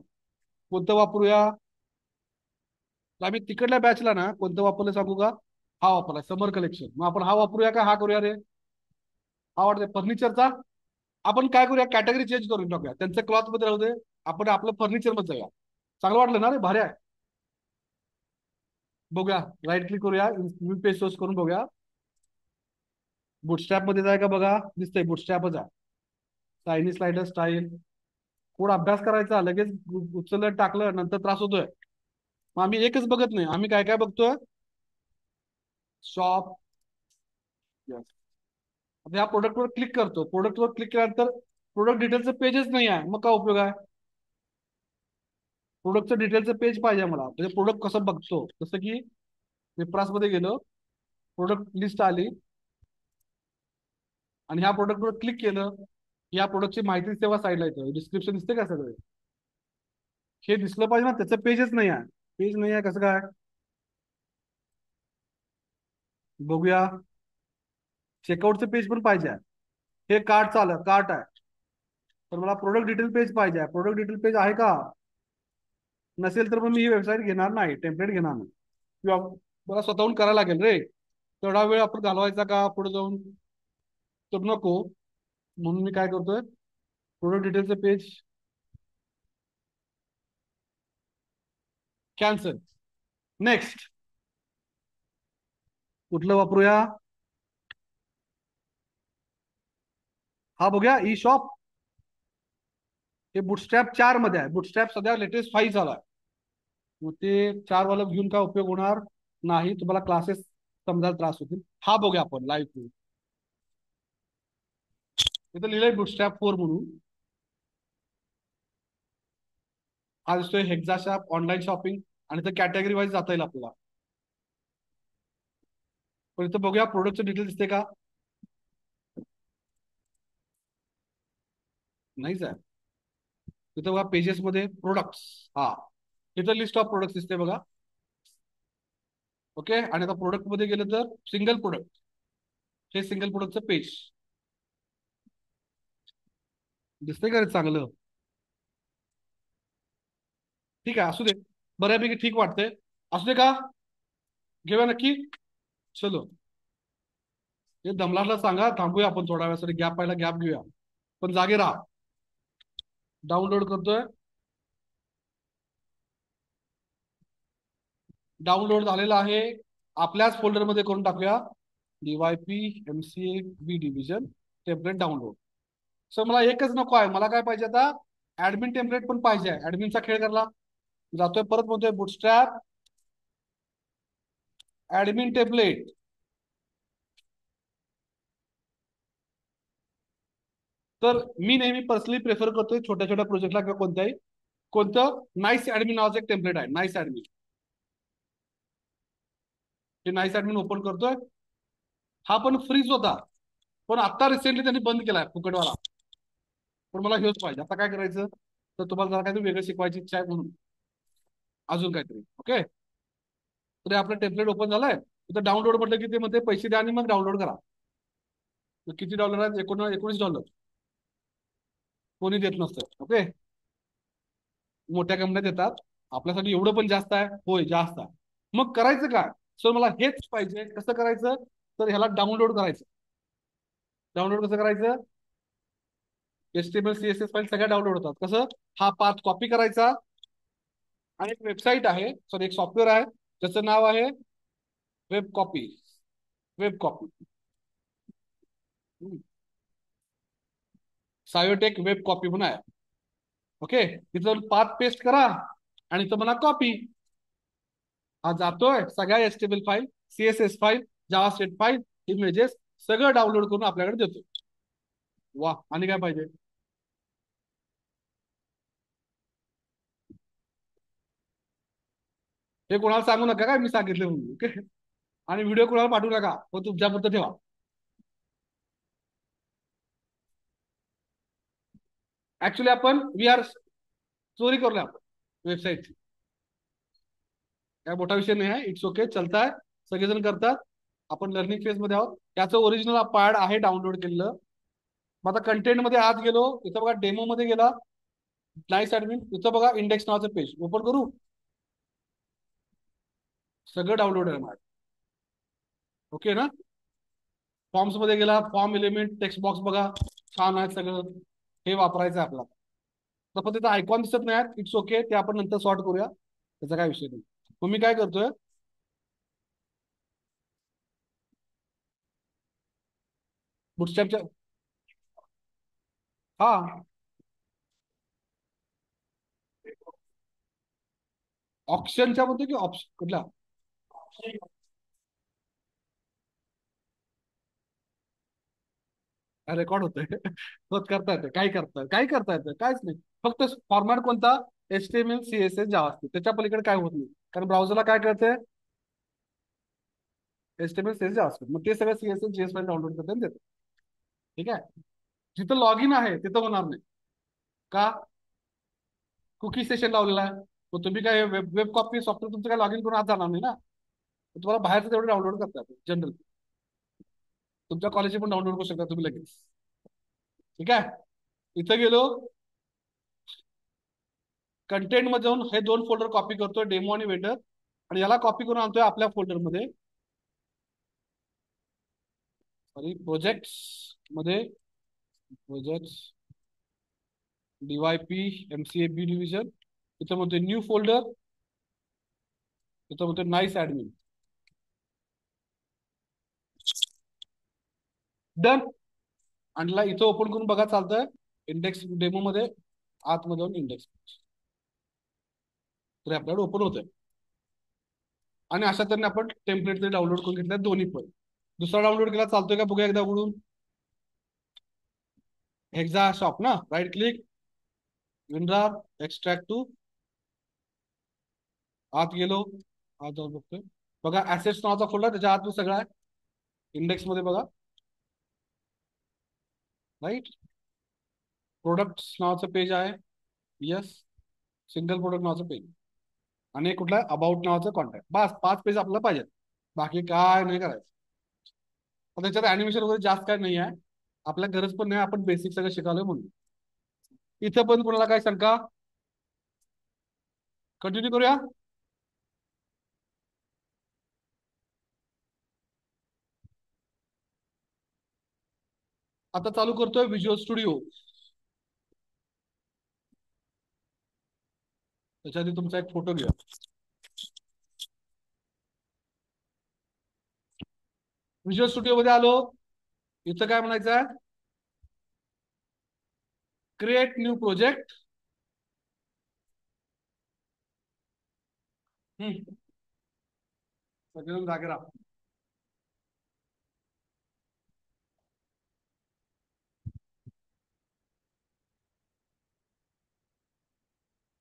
कोणतं वापरूया. तर आम्ही तिकडल्या बॅचला ना कोणतं वापरलं सांगू का, हा वापरला समर कलेक्शन. मग आपण हा वापरूया का हा करूया रे, हा वाटतंय फर्निचरचा. आपण काय करूया, कॅटेगरी चेंज करून टाकूया, त्यांचं क्लॉथ मध्ये राहू दे, आपण आपलं फर्निचर मध्ये जाऊया. चांगलं वाटलं ना रे, भारी आहे. बघूया, राईट क्लिक करूया, व्ह्यू पेज सोर्स करून बघूया. बुटस्ट्रॅप मध्ये जाय का बघा, दिसतंय बुटस्ट्रॅपच आहे. Chinese slider style. कोड अभ्यास करायचा, लगेच उचललं टाकलं नंतर त्रास होतोय. मग आम्ही एकच बघत नाही, आम्ही काय काय बघतोय, शॉप. आता ह्या प्रोडक्टवर क्लिक करतो, प्रोडक्टवर क्लिक केल्यानंतर प्रोडक्ट डिटेलचं पेजच नाही आहे, मग काय उपयोग आहे. प्रोडक्टचं डिटेलचं पेज पाहिजे मला, म्हणजे प्रोडक्ट कसं बघतो. जसं की विप्रास मध्ये गेलो, प्रोडक्ट लिस्ट आली आणि ह्या प्रोडक्टवर क्लिक केलं, या प्रोडक्टची माहिती सेवा साईडला येतं, डिस्क्रिप्शन दिसते का सगळं, हे दिसलं पाहिजे ना. त्याचं पेजच नाही आहे, पेज नाही आहे, कसं काय. बघूया, चेकआउटचं पेज पण पाहिजे आहे. हे कार्ट चालू कार्ट आहे, तर मला प्रोडक्ट डिटेल पेज पाहिजे आहे. प्रोडक्ट डिटेल पेज आहे का, नसेल तर मग मी ही वेबसाईट घेणार नाही, टेम्पलेट घेणार नाही, किंवा मला स्वतःहून करायला लागेल रे. तेवढा वेळ आपण घालवायचा का पुढे जाऊन, तर नको. म्हणून मी काय करतोय, प्रोडक्ट डिटेलचं पेज कॅन्सल. नेक्स्ट. कुठलं वापरूया, हा बघूया, ई शॉप. हे बुटस्ट्रॅप 4 मध्ये आहे, बुटस्ट्रॅप सध्या लेटेस्ट 5 झाला. मग ते 4 वाला घेऊन काय उपयोग होणार नाही, तुम्हाला क्लासेस समजायला त्रास होतील. हा बघूया आपण लाईव्ह. इथं लिहिलंय बुटस्ट्रॅप 4 म्हणून. हा दिसतोय हेक्झा शॉप, ऑनलाईन शॉपिंग, आणि इथं कॅटेगरी वाईज जाता येईल आपल्याला. पण इथं बघूया प्रोडक्टचे डिटेल दिसते का, नाहीच आहे. इथं बघा पेजेस मध्ये प्रोडक्ट्स, हा इथं लिस्ट ऑफ प्रोडक्ट्स दिसते बघा. ओके. आणि आता प्रोडक्ट मध्ये गेलं तर सिंगल प्रोडक्ट, हे सिंगल प्रोडक्टचं पेज दिसतंय का रे चांगलं. ठीक आहे, असू दे, बऱ्यापैकी ठीक वाटतंय. असू दे का, घेऊया नक्की. चलो, हे दमलाला सांगा थांबूया आपण थोड्या वेळासाठी, गॅप पाहिला गॅप घेऊया, पण जागे राहा. डाउनलोड करतोय, डाउनलोड झालेला आहे. आपल्याच फोल्डर मध्ये करून टाकूया. DYP MCA B division template download. Sir मला एकच नको आहे, मला काय पाहिजे आता, ऍडमिन टेम्पलेट पण पाहिजे आहे. ऍडमिनचा खेळ करला जातोय, परत म्हणतोय बुटस्ट्रॅप ऍडमिन टेम्पलेट. तर मी नेहमी पर्सनली प्रेफर करतोय छोट्या छोट्या प्रोजेक्टला किंवा कोणत्याही, कोणतं नाईस ऍडमिन नावाचं एक टेम्पलेट आहे, नाईस ऍडमिन. हे नाईस ऍडमिन ओपन करतोय. हा पण फ्रीज होता, पण आता रिसेंटली त्यांनी बंद केलाय फुकटवाला. पण मला हेच पाहिजे. आता काय करायचं, तर तुम्हाला जरा काहीतरी वेगळं शिकवायची इच्छा आहे म्हणून अजून काहीतरी. ओके, तर आपलं टेम्पलेट ओपन झालंय. तिथं डाउनलोड म्हटलं की ते मध्ये पैसे द्या आणि मग डाउनलोड करा. तर किती डॉलर आहेत, 19 $. कोणी देत नसतं. ओके, मोठ्या कंपन्या देतात. आपल्यासाठी एवढं पण जास्त आहे, होय जास्त आहे. मग करायचं काय, सर मला हेच पाहिजे, कसं करायचं, तर ह्याला डाउनलोड करायचं. डाउनलोड कसं करायचं, HTML CSS फाईल सगळ्या डाउनलोड होतात. कसं, हा पाथ कॉपी करायचा आणि एक वेबसाईट आहे, सॉरी एक सॉफ्टवेअर आहे, त्याचं नाव आहे वेब कॉपी. वेब कॉपी, सायोटेक वेब कॉपी म्हणून आहे. ओके, तिथं पाथ पेस्ट करा आणि इथं म्हणा कॉपी. हा जातोय, सगळ्या HTML file, CSS file, JavaScript file, images सगळं डाउनलोड करून आपल्याकडे देतो. वा, आणि काय पाहिजे. हे कोणाला सांगू नका काय मी सांगितलं म्हणून. ओके, आणि व्हिडिओ कोणाला पाठवू नका, तो तुमच्यापुरतं ठेवा. ऍक्च्युली आपण वी आर चोरी करूया आपण वेबसाईटची. काय मोठा विषय नाही आहे, इट्स ओके, चलताय, सगळेजण करतात. आपण लर्निंग फेज मध्ये आहोत. त्याचं ओरिजिनल पार्ट आहे डाउनलोड केलेलं. मग आता कंटेंट मध्ये आत गेलो, इथं बघा डेमो मध्ये गेला, नाईस ऍडमिन, इथं बघा इंडेक्स नावाचं पेज ओपन करू, सगळं डाउनलोड आहे माझं. ओके ना, फॉर्म्स मध्ये गेला, फॉर्म एलिमेंट टेक्स्ट बॉक्स बघा, छान आहे सगळं. हे वापरायचं आहे आपल्याला. तर पण तिथं आयकॉन दिसत नाही, इट्स ओके, ते आपण नंतर सॉर्ट करूया, त्याचा काय विषय नाही. मग मी काय करतोय, बुटस्ट्रॅपच्या, हा ऑप्शनच्या म्हणतो की ऑप्शन कुठला. रेकॉर्ड होतंय. होत करता येतं, काही करता, काही करता येतं, काहीच नाही. फक्त फॉर्मॅट कोणता, HTML CSS जावास्क्रिप्ट, त्याच्या पलीकडे काय होत नाही. कारण ब्राउझरला काय कळतंय, HTML CSS जावास्क्रिप्ट, मग ते सगळं CSS JS फाईल डाउनलोड करते आणि देते. ठीक आहे, जिथं लॉग इन आहे तिथं होणार नाही. का, कुकी सेशन लावलेला आहे. मग तुम्ही काय वेब वेब कॉपी सॉफ्टवेअर तुमचं काय लॉग इन करून आत जाणार नाही ना. तुम्हाला बाहेरचं तेवढं डाउनलोड करतात जनरल. तुमच्या कॉलेजचे पण डाउनलोड करू शकता तुम्ही लगेच. ठीक आहे, इथं गेलो, कंटेंट मध्ये जाऊन हे दोन फोल्डर कॉपी करतोय, डेमो आणि वेटर, आणि याला कॉपी करून आणतोय आपल्या फोल्डर मध्ये, सॉरी प्रोजेक्ट्स मध्ये, projects DYP MCA B division, इथं म्हणतोय न्यू फोल्डर, इथं म्हणतोय नाईस ऍडमिन. डन, आणला, इथं ओपन करून बघा चालतंय. इंडेक्स डेमो मध्ये आतमध्ये जाऊन इंडेक्स, तर आपल्याला ओपन होतंय. आणि अशा तऱ्हेने आपण टेम्पलेट डाउनलोड करून घेतल्या दोन्ही पण. दुसरा डाउनलोड केला चालतोय का बघूया एकदा उघडून. हेक्सा शॉप ना, right click, WinRAR, extract to, आत गेलो, आत जाऊन बघतोय, बघा ऍसेट्स नावाचा फोल्डर, त्याच्या आत सगळं आहे. इंडेक्स मध्ये बघा, राईट, प्रोडक्ट नावाचं पेज आहे, यस, सिंगल प्रोडक्ट नावाचं पेज, आणि कुठला अबाउट नावाचं कॉन्टॅक्ट. बस 5 पेज आपल्याला पाहिजेत, बाकी काय नाही करायचं. पण त्याच्यात अॅनिमेशन वगैरे जास्त काय नाही आहे, आपल्या गरज पण नाही, आपण बेसिक सगळं शिकालोय म्हणून. इथं पण कोणाला काय शंका, कंटिन्यू करूया. आता चालू करतोय व्हिज्युअल स्टुडिओ. त्याच्याआधी तुमचा एक फोटो घ्या. व्हिज्युअल स्टुडिओ मध्ये आलो, इथं काय म्हणायचं आहे, क्रिएट न्यू प्रोजेक्ट. सगळेजण जागे राहा.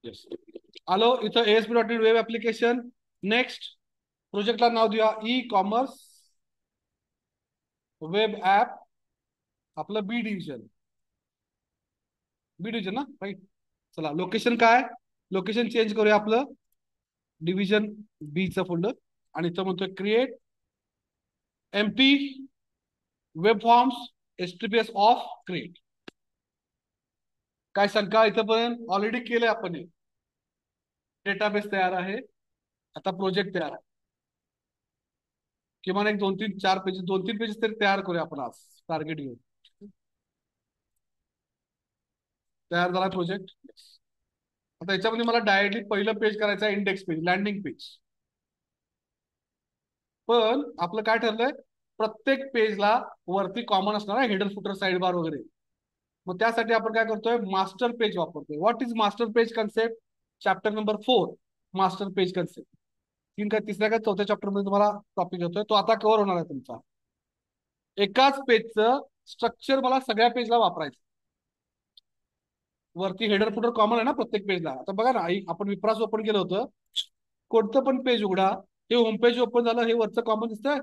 येस, आलो इथं ASP.NET वेब ऍप्लिकेशन. नेक्स्ट प्रोजेक्टला नाव देऊया ई कॉमर्स वेब ऍप, आपलं बी डिव्हिजन ना, राईट. चला लोकेशन काय, लोकेशन चेंज करूया आपलं डिव्हिजन बी चं फोल्डर. आणि इथं म्हणतोय create MP web forms HTTPS of create. काय शंका इथंपर्यंत? ऑलरेडी केलंय आपण, डेटाबेस तयार आहे, आता प्रोजेक्ट तयार आहे. किमान एक 2-3-4 पेजेस, 2-3 पेजेस तरी तयार करूया आपण आज, टार्गेट घेऊन. तयार झाला प्रोजेक्ट. आता याच्यामध्ये मला डायरेक्टली पहिलं पेज करायचं आहे, इंडेक्स पेज, लँडिंग पेज. पण आपलं काय ठरलंय, प्रत्येक पेजला वरती कॉमन असणार आहे हेडर फुटर साइड बार वगैरे. मग त्यासाठी आपण काय करतोय, मास्टर पेज वापरतोय. What is master page concept? Chapter number 4, master page concept. तिसऱ्या काय चौथ्या चॅप्टर मध्ये तुम्हाला टॉपिक येतोय, तो आता कव्हर होणार आहे तुमचा. एकाच पेजचं स्ट्रक्चर मला सगळ्या पेजला वापरायचं. वरती हेडर फुटर कॉमन आहे ना प्रत्येक पेजला. आता बघा ना, आपण विप्रास ओपन केलं होतं, कोणतं पण पेज उघडा, हे होम पेज ओपन झालं, हे वरचं कॉमन दिसतंय.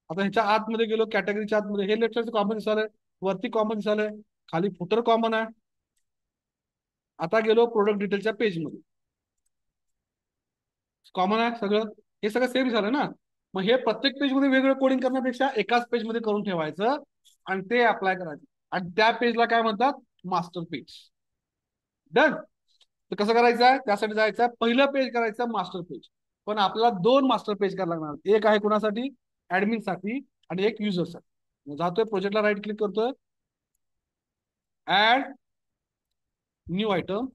आता ह्याच्या आतमध्ये गेलो, कॅटेगरीच्या आतमध्ये, हे लेफ्ट साईडचं कॉमन दिसालंय, वरती कॉमन दिसालंय, खाली फुटर कॉमन आहे. आता गेलो प्रोडक्ट डिटेलच्या पेज मध्ये, कॉमन आहे सगळं, हे सगळं सेम झालं ना. मग हे प्रत्येक पेज मध्ये वेगळं कोडिंग करण्यापेक्षा एकाच पेज मध्ये करून ठेवायचं आणि ते अप्लाय करायचं. आणि त्या पेजला काय म्हणतात, मास्टर पेज. डन. तर कसं करायचं आहे, त्यासाठी जायचं, पहिलं पेज करायचं मास्टर पेज. पण आपल्याला 2 मास्टर पेज करायला लागणार. एक आहे कुणासाठी, ऍडमिन साठी, आणि एक युजर साठी. जातोय प्रोजेक्टला, राईट क्लिक करतोय, ऍड न्यू आयटम,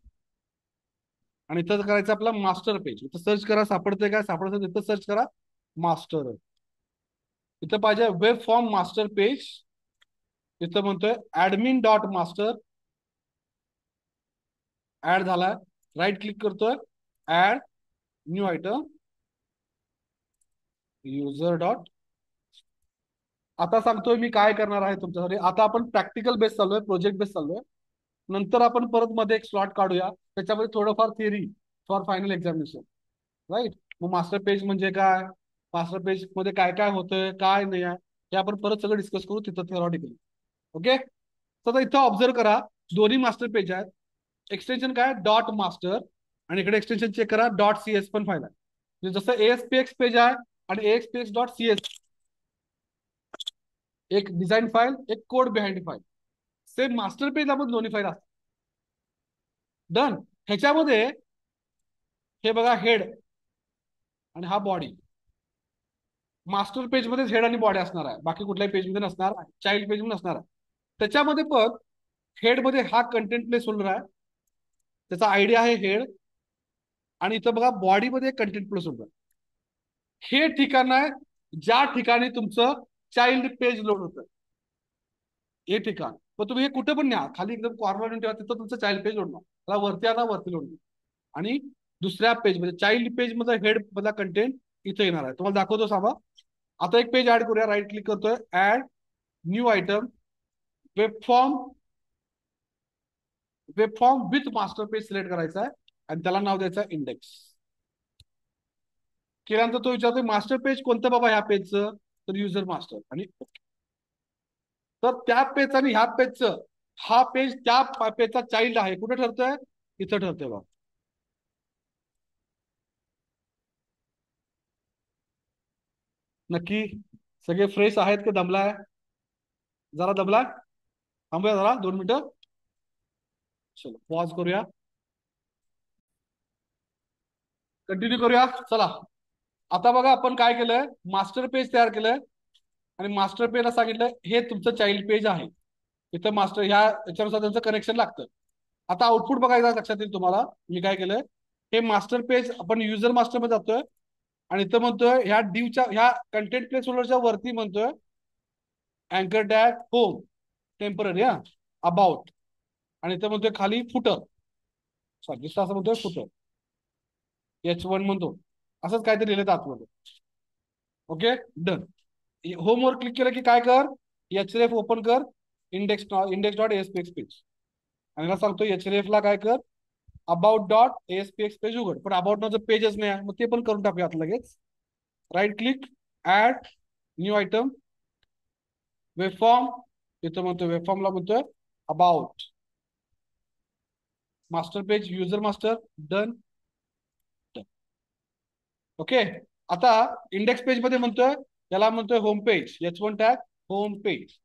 आणि इथं करायचं आपला मास्टर पेज. इथं सर्च करा, सापडतंय काय, सापडतं इथं सर्च करा मास्टर. इथं पाहिजे वेब फॉर्म मास्टर पेज. इथं म्हणतोय ऍडमिन डॉट मास्टर, ऍड झालाय. राईट क्लिक करतोय, add new item, user dot. आता सांगतोय मी काय करणार आहे तुमच्यासाठी. आता आपण प्रॅक्टिकल बेस चालूय, प्रोजेक्ट बेस चालूय. नंतर आपण परत मध्ये एक स्लॉट काढूया, त्याच्यामध्ये थोडंफार theory for final examination, right. मग मास्टर पेज म्हणजे काय, मास्टर पेज मध्ये काय काय होतंय, काय नाही आहे, हे आपण परत सगळं डिस्कस करू तिथं थिअरॉटिकली. ओके. तर इथं ऑब्झर्व करा, दोन्ही मास्टर पेज आहेत. एक्सटेन्शन काय, डॉट मास्टर, आणि इकडे एक्सटेन्शन चेक करा, .cs पण फाईल आहे. म्हणजे जसं ASPX पेज आहे आणि ASPX.cs, एक डिझाईन फाईल, एक code behind file. Same master पेजला पण दोन्ही फाईल असतात. डन. ह्याच्यामध्ये हे बघा, हेड आणि हा बॉडी. मास्टर पेज मध्येच हेड आणि बॉडी असणार आहे, बाकी कुठल्याही पेज मध्ये नसणार, चाइल्ड पेज मध्ये नसणार आहे. त्याच्यामध्ये पण हेड मध्ये हा कंटेंट प्लेस होल्डर आहे, त्याचा आयडी आहे हेड, आणि इथं बघा बॉडी मध्ये कंटेंट प्लेस होल्डर. हे ठिकाण आहे ज्या ठिकाणी तुमचं चाइल्ड पेज लोड होतं, हे ठिकाण. पण तुम्ही हे कुठे पण न्या, खाली एकदम कॉर्नर ठेवा, तिथं तुमचं चाइल्ड पेज लोडणार. त्याला वरती आणा, वरती लोडणार. आणि दुसऱ्या पेज मध्ये, चाइल्ड पेज मध्ये हेड मधला कंटेंट इथं येणार आहे. तुम्हाला दाखवतो सामा. आता एक पेज ऍड करूया, राईट क्लिक करतोय, add new item, web form, web form with master page select करायचा आहे आणि त्याला नाव द्यायचं इंडेक्स. केल्यानंतर तो विचारतोय मास्टर पेज कोणतं बाबा ह्या पेजचं, तर युजर मास्टर. आणि तर त्या पेजचं आणि ह्या पेजचं, हा पेज त्या पेजचा चाइल्ड आहे, कुठे ठरतोय, इथं ठरतोय बघा. नक्की सगळे फ्रेश आहेत का दमलाय? जरा दमलाय, थांबूया जरा 2 मिनिटं. चलो पॉज करूया, कंटिन्यू करूया. चला आता बघा, आपण काय केलंय, मास्टर पेज तयार केलंय आणि मास्टर पेजला सांगितलं हे तुमचं चाइल्ड पेज आहे. इथं मास्टर ह्या याच्यानुसार त्यांचं कनेक्शन लागतं. आता आउटपुट बघायचं लक्षात येईल तुम्हाला. मी काय केलंय, हे मास्टर पेज आपण युजर मास्टर मध्ये जातोय आणि इथं म्हणतोय ह्या डिवच्या, ह्या कंटेंट प्लेस होल्डरच्या वरती म्हणतोय अँकर टॅग होम टेम्पररी हा अबाउट, आणि इथं म्हणतोय खाली फुटर, सॉरी दिसतं असं म्हणतोय फुटर H1 म्हणतो, असंच काहीतरी लिहिलं आतमध्ये. Okay done. होमवर क्लिक केलं की काय कर, एचरेफ ओपन कर, इंडेक्स डॉट एसपीएक्स पेज, आणि मला सांगतो एचरेफ ला काय कर, अबाउट डॉट एसपीएक्स पेज उघड, पण अबाउट माझं पेजच नाही आहे, मग ते पण करून टाकूया लगेच. Right click, add new item, web form, इथं म्हणतोय वेब फॉर्मला म्हणतोय about master page user master, done. Okay, आता इंडेक्स पेज मध्ये म्हणतोय, त्याला म्हणतोय home page, H1 tag home page,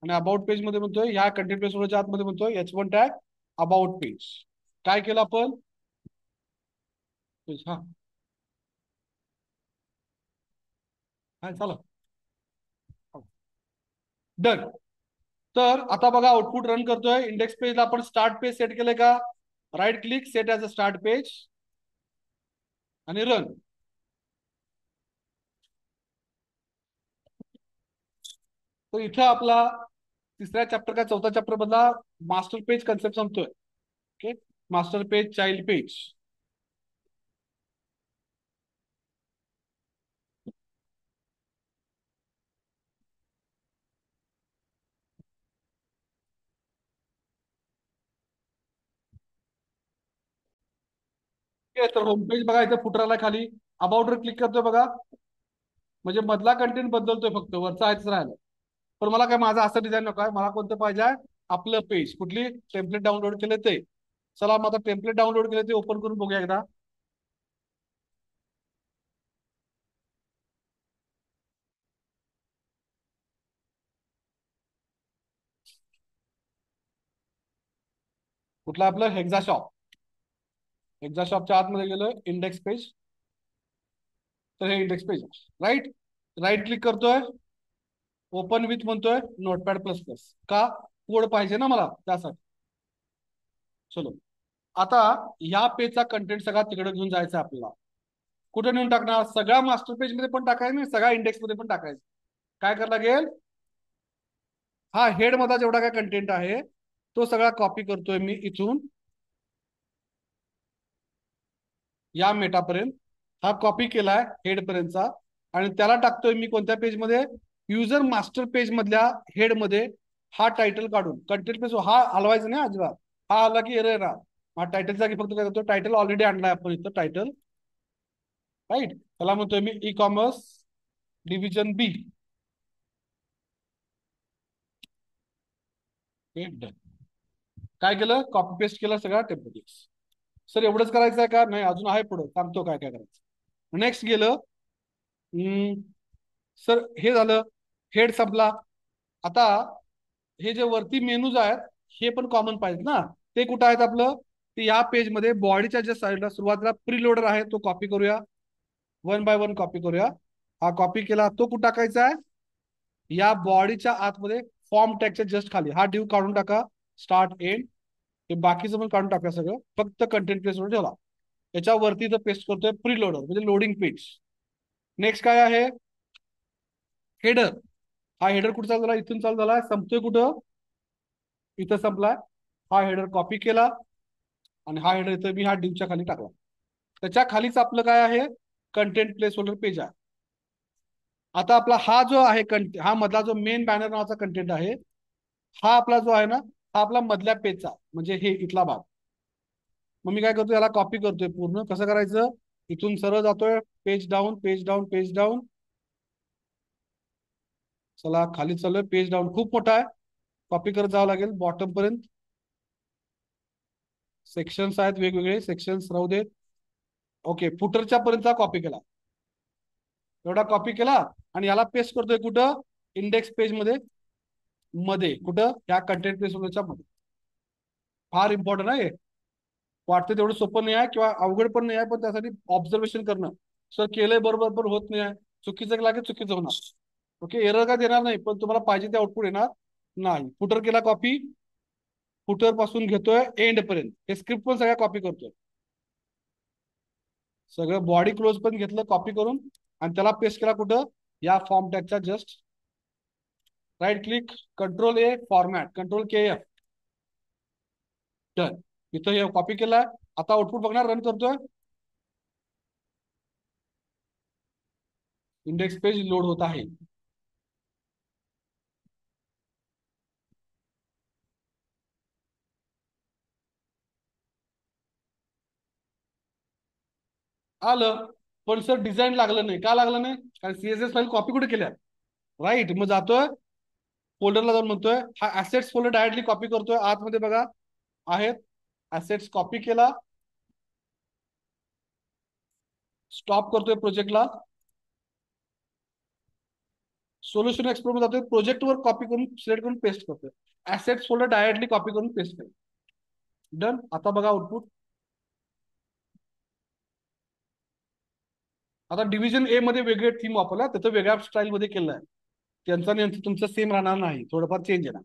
आणि अबाउट पेज मध्ये म्हणतोय ह्या कंटेंट पेज आतमध्ये म्हणतोय H1 टॅग अबाउट पेज. काय केलं आपण, हा काय चालू डन. तर आता बघा आउटपुट रन करतोय, इंडेक्स पेजला आपण स्टार्ट पेज सेट केलंय का, right click set as a start page आणि रन. तर इथं आपला तिसऱ्या चॅप्टर का चौथा चॅप्टर मधला मास्टर पेज कन्सेप्ट संपतोय. Okay, master page child page. तर होम पेज बघा, इथं फुटरला खाली अबाउट वर क्लिक करतोय बघा, म्हणजे मधला कंटेंट बदलतोय, फक्त वरचा आहेच राहिलं. पण मला काय, माझं असं डिझाईन नको आहे, मला कोणतं पाहिजे, आपलं पेज, कुठली टेम्पलेट डाउनलोड केले ते. चला मग आता टेम्पलेट डाउनलोड केले ते ओपन करून बघूया एकदा. कुठलं आपलं हेक्झा शॉप, हेक्झा शॉपच्या आतमध्ये गेलो, इंडेक्स पेज, तर हे index page right. Right click करतोय, ओपन विथ म्हणतोय नोटपॅड प्लस प्लस, का कोड पाहिजे ना मला त्यासाठी. चलो, आता ह्या पेजचा कंटेंट सगळा तिकडे घेऊन जायचा आपल्याला. कुठे नेऊन टाकणार, सगळ्या मास्टर पेज मध्ये पण टाकायचं नाही, सगळ्या इंडेक्स मध्ये पण टाकायचं. काय करायला लागेल, हा हेड मध्ये जेवढा काय कंटेंट आहे तो सगळा कॉपी करतोय मी इथून या मेटापर्यंत, हा कॉपी केलाय हेड पर्यंतचा, आणि त्याला टाकतोय मी कोणत्या पेज मध्ये, युजर मास्टर पेज मधल्या हेड मध्ये. हा टायटल काढून कंटेंट पेज हा हलवायचा नाही अजिबात, हा आला की एरर येणार. हा टायटल जागी फक्त काय करतो, टायटल ऑलरेडी आणलाय आपण इथं टायटल, राईट. त्याला म्हणतोय मी ई कॉमर्स डिव्हिजन बी. काय केलं, कॉपी पेस्ट केलं सगळा टेम्पलेट. सर एवढंच करायचं आहे का, नाही अजून आहे पुढे, सांगतो काय काय करायचं. नेक्स्ट गेलं, सर हे झालं, हेड संपला. आता हे जे वरती मेनूज आहेत हे पण कॉमन पाहिजेत ना, ते कुठं आहेत आपलं, ते या पेज मध्ये बॉडीच्या ज्या साईडला सुरुवातीला प्रीलोडर आहे तो कॉपी करूया, वन बाय वन कॉपी करूया. हा कॉपी केला, तो कुठं टाकायचा आहे, या बॉडीच्या आतमध्ये फॉर्म टॅगच्या जस्ट खाली, हा डिव काढून टाका, स्टार्ट एंड, हे बाकीचं पण काढून टाका सगळं, फक्त कंटेंट प्लेस वर ठेवला. याच्यावरती तर पेस्ट करतोय प्रीलोडर म्हणजे लोडिंग पेज. नेक्स्ट काय आहे, हेडर. हा हेडर कुठं चालू झाला, इथून चालू झाला, संपतोय कुठं, इथं संपलाय. हा हेडर कॉपी केला, आणि हा हेडर इथं मी हा डिवच्या खाली टाकला. त्याच्या खालीच आपलं काय आहे, कंटेंट प्लेस होल्डर पेज आहे. आता आपला हा जो आहे हा मधला जो मेन बॅनर नावाचा कंटेंट आहे, हा आपला जो आहे ना, हा आपला मधल्या पेजचा म्हणजे हे इथला भाग. मग मी काय करतोय, याला कॉपी करतोय पूर्ण. कसं करायचं, इथून सरळ जातोय, page down page down page down, चला खाली चाललोय, पेज डाऊन खूप मोठा आहे, कॉपी करत जावं लागेल बॉटम पर्यंत. सेक्शन्स आहेत वेगवेगळे, सेक्शन्स राहू देत. ओके, फुटरच्या पर्यंतचा कॉपी केला, एवढा कॉपी केला, आणि याला पेस्ट करतोय कुठं, इंडेक्स पेज मध्ये, मध्ये कुठं, या कंटेंट पेज मध्ये. फार इम्पॉर्टंट आहे, वाटतं तेवढं सोपं नाही आहे किंवा अवघड पण नाही आहे, पण त्यासाठी ऑब्झर्वेशन करणं. सर केलंय बरोबर पण होत नाही आहे, चुकीचं लागेल चुकीचं होणार. ओके, एरर का देणार नाही, पण तुम्हाला पाहिजे ते आउटपुट येणार नाही. फुटर केला कॉपी, फुटर पासून घेतोय एंड पर्यंत, हे स्क्रिप्ट पण सगळ्या कॉपी करतोय, सगळं बॉडी क्लोज पण घेतलं कॉपी करून, आणि त्याला पेस्ट केला कुठं, या फॉर्म टॅगच्या just right click, control A, format, control K F, done. इथं हे कॉपी केलाय. आता आउटपुट बघणार, रन करतोय, इंडेक्स पेज लोड होत आहे. आलं. पण सर डिझाईन लागलं नाही. का लागलं नाही? कारण CSS फाईल कॉपी कुठे केल्या? राईट. मग जातोय फोल्डरला, जाऊन म्हणतोय हा ऍसेट्स फोल्डर डायरेक्टली कॉपी करतोय. आतमध्ये बघा आहेत ऍसेट्स, कॉपी केला, स्टॉप करतोय प्रोजेक्टला, सोल्युशन एक्सप्लोर जातोय, प्रोजेक्ट वर कॉपी करून सिलेक्ट करून पेस्ट करतोय. ऍसेट्स फोल्डर डायरेक्टली कॉपी करून पेस्ट केलं. डन. आता बघा आउटपुट. आता डिव्हिजन A मध्ये वेगळे थीम वापरला, त्याचं वेगळ्या स्टाईल मध्ये केलं आहे. त्यांचा आणि तुमचं सेम राहणार नाही, थोडंफार चेंज येणार.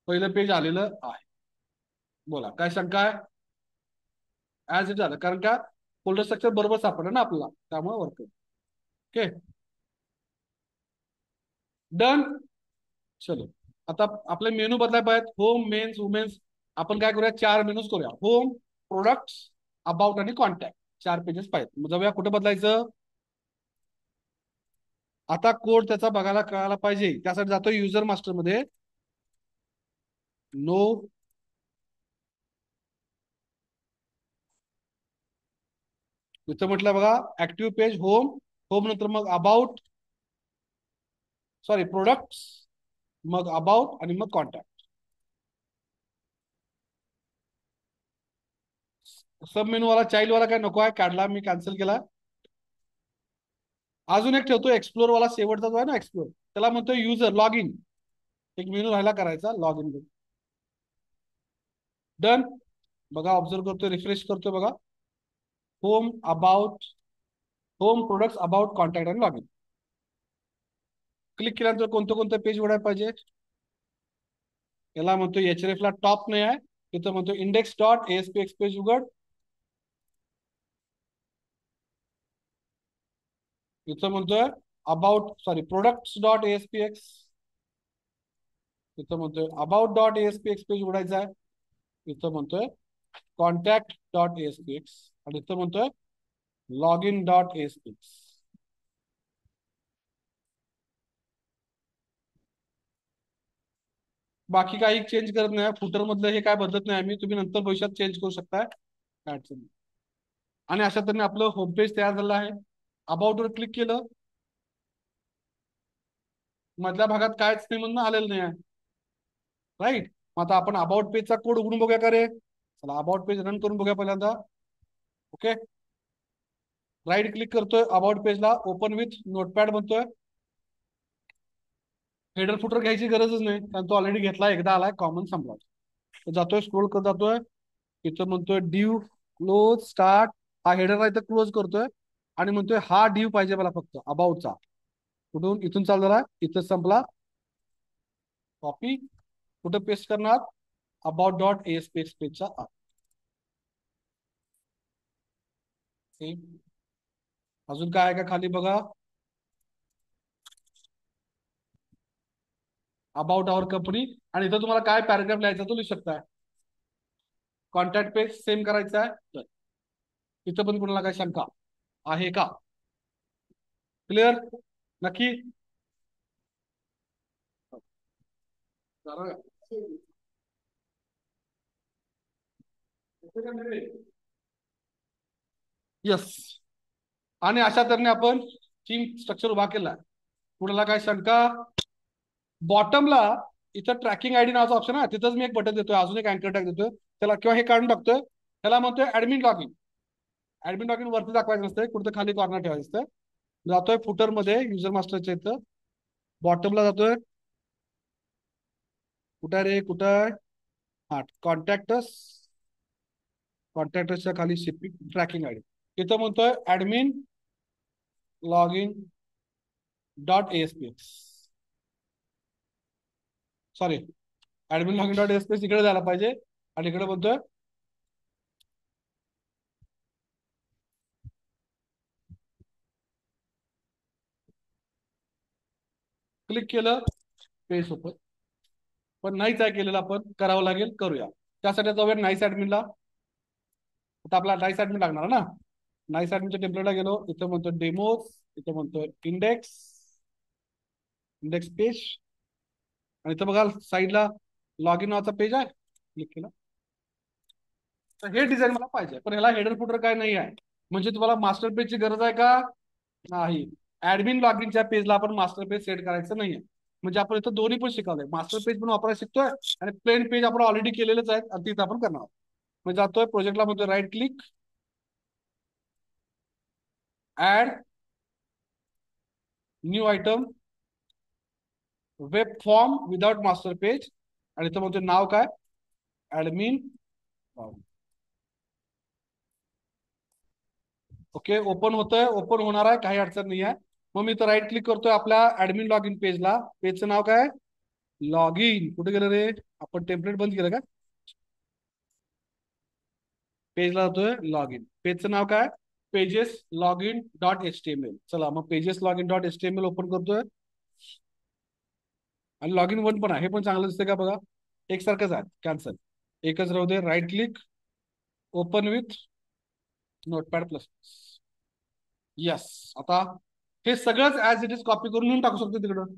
पहिलं पेज आलेलं आहे. बोला, काय शंका आहे? ऍज इट झालं, कारण का फोल्डर स्ट्रक्चर बरोबर सापडलं ना आपल्याला, त्यामुळे वर्क. Okay, done. चलो, आता आपले मेनू बदलाय पाहिजेत. Home, men's, women's. आपण काय करूया, 4 मेनूज करूया. होम, प्रोडक्ट्स, अबाउट आणि कॉन्टॅक्ट. 4 पेजेस पाहिजेत. मग जाऊया कुठे बदलायचं. आता कोड त्याचा बघायला कळायला पाहिजे, त्यासाठी जातो युजर मास्टर मध्ये. नो, इथं म्हटलं बघा ऍक्टिव्ह पेज, होम, होम नंतर मग अबाउट, सॉरी प्रोडक्ट्स, मग अबाउट आणि मग कॉन्टॅक्ट. सब मेनू वाला, चाइल्ड वाला काय नको आहे, काढला मी, कॅन्सल केला. अजून एक ठेवतो, एक्सप्लोर वाला शेवटचा जो आहे ना, एक्सप्लोर, त्याला म्हणतो युजर लॉग इन. एक मेनू राहिला करायचा, लॉग इन. डन. बघा, ऑब्झर्व करतोय, रिफ्रेश करतोय बघा. Home, about, home, products, about, contact आणि लॉग इन. क्लिक केल्यानंतर कोणतं कोणतं पेज उघडायला पाहिजे. याला म्हणतो HRF ला टॉप नाही आहे, इथं म्हणतो इंडेक्स डॉट ASPX पेज उघड. इथं म्हणतोय about, sorry products dot ASPX. इथं म्हणतोय अबाउट डॉट ASPX पेज उघडायचा आहे. इथं म्हणतोय कॉन्टॅक्ट डॉट ASPX आणि इथं म्हणतोय लॉग इन डॉट ASPX. बाकी काही चेंज करत नाही. फुटर मधलं हे काय बदलत नाही आम्ही, तुम्ही नंतर भविष्यात चेंज करू शकताय, काय अडचण नाही. आणि अशा तऱ्हेने आपलं होम पेज तयार झालं आहे. अबाउट वर क्लिक केलं, मधल्या भागात कायच नाही म्हणून आलेलं नाही आहे. राईट. मग आता आपण अबाउट पेजचा कोड उघडून बघूया का रे. चला, अबाउट पेज रन करून बघूया पहिल्यांदा. ओके, राईट क्लिक करतोय, अबाउट पेजला ओपन विथ नोटपॅड म्हणतोय. हेडर फुटर घ्यायची गरजच नाही, कारण तो ऑलरेडी घेतला, एकदा आलाय, कॉमन संपला. तर जातोय, स्क्रोल करत जातोय, इथं म्हणतोय डिव क्लोज स्टार्ट. हा हेडर इथं क्लोज करतोय आणि म्हणतोय हा डिव पाहिजे मला फक्त अबाउटचा. कुठून, इथून चालू झाला, इथं संपला. कॉपी, कुठं पेस्ट करणार, अबाउट डॉट ASPX पेजच्या आत. अजून काय आहे का खाली बघा. अबाउट आवर कंपनी, आणि इथं तुम्हाला काय पॅराग्राफ लिहायचा तो लिहू शकताय. कॉन्टॅक्ट पेज सेम करायचा आहे. तर इथं पण कोणाला काय शंका आहे का? क्लिअर? नक्की. यस. आणि अशा तऱ्हेने आपण थीम स्ट्रक्चर उभा केला. कुणाला काय शंका? बॉटमला इथं ट्रॅकिंग आयडी नावाचा ऑप्शन आहे, तिथंच मी एक बटन देतोय, अजून एक अँकर टॅग देतोय त्याला, किंवा हे काढून टाकतोय, त्याला म्हणतोय admin log in. Admin log in वरती दाखवायचं नसतंय, कुठं खाली कॉर्नर ठेवायचं असतं. जातोय फुटर मध्ये, युजर मास्टरच्या इथं बॉटमला जातोय. कुठं रे, कुठं? हा, कॉन्टॅक्टस, कॉन्टॅक्टसच्या खाली शिपिंग ट्रॅकिंग आयडी. इथं म्हणतोय admin log in dot ASPX, sorry admin log in dot ASPX इकडे जायला पाहिजे. आणि इकडे म्हणतोय क्लिक केलं, पेज ओपन. पण नाहीच आहे केलेलं, आपण करावं लागेल, करूया. त्यासाठी जाऊया नाईस ऍडमिनला. आता आपला नाईस ऍडमिन लागणार ना. नाईस ऍडमिनच्या टेम्पलेटला गेलो, इथं म्हणतो डेमोज, इथं म्हणतो इंडेक्स, इंडेक्स पेज, आणि इथं बघा साईडला लॉग इन नावाचा पेज आहे, क्लिक केला. तर हे डिझाईन मला पाहिजे, पण ह्याला हेडर फुटर काय नाही आहे. म्हणजे तुम्हाला मास्टर पेजची गरज आहे का? नाही. ऍडमिन लॉग इनच्या पेजला आपण मास्टर पेज सेट करायचं नाहीये. म्हणजे आपण इथं दोन्ही पण शिकवलंय, मास्टर पेज पण वापरायला शिकतोय आणि प्लेन पेज आपण ऑलरेडी केलेलेच आहेत आणि तिथं आपण करणार आहोत. म्हणजे जातोय प्रोजेक्टला, म्हणतोय right click, add new item, web form without master page, आणि इथं म्हणतोय नाव काय, ऍडमिन. ओके, ओपन होतंय, ओपन होणार आहे, काही अडचण नाही आहे. मग मी इथं राईट क्लिक करतोय आपल्या ऍडमिन लॉग इन पेजला. पेजचं नाव काय, लॉग इन. कुठे गेलं रे, आपण टेम्पलेट बंद केलं का? पेजला जातोय, लॉग इन. पेजचं नाव काय, pages log in dot HTML. चला मग pages log in dot HTML open करतोय, आणि लॉग इन वन पण आहे, हे पण चांगलं दिसतंय का बघा, एकसारखंच आहे. कॅन्सल, एकच राहू दे. Right click, open with Notepad plus. Yes. आता हे सगळंच ऍज इट इज कॉपी करून घेऊन टाकू शकतो तिकडं,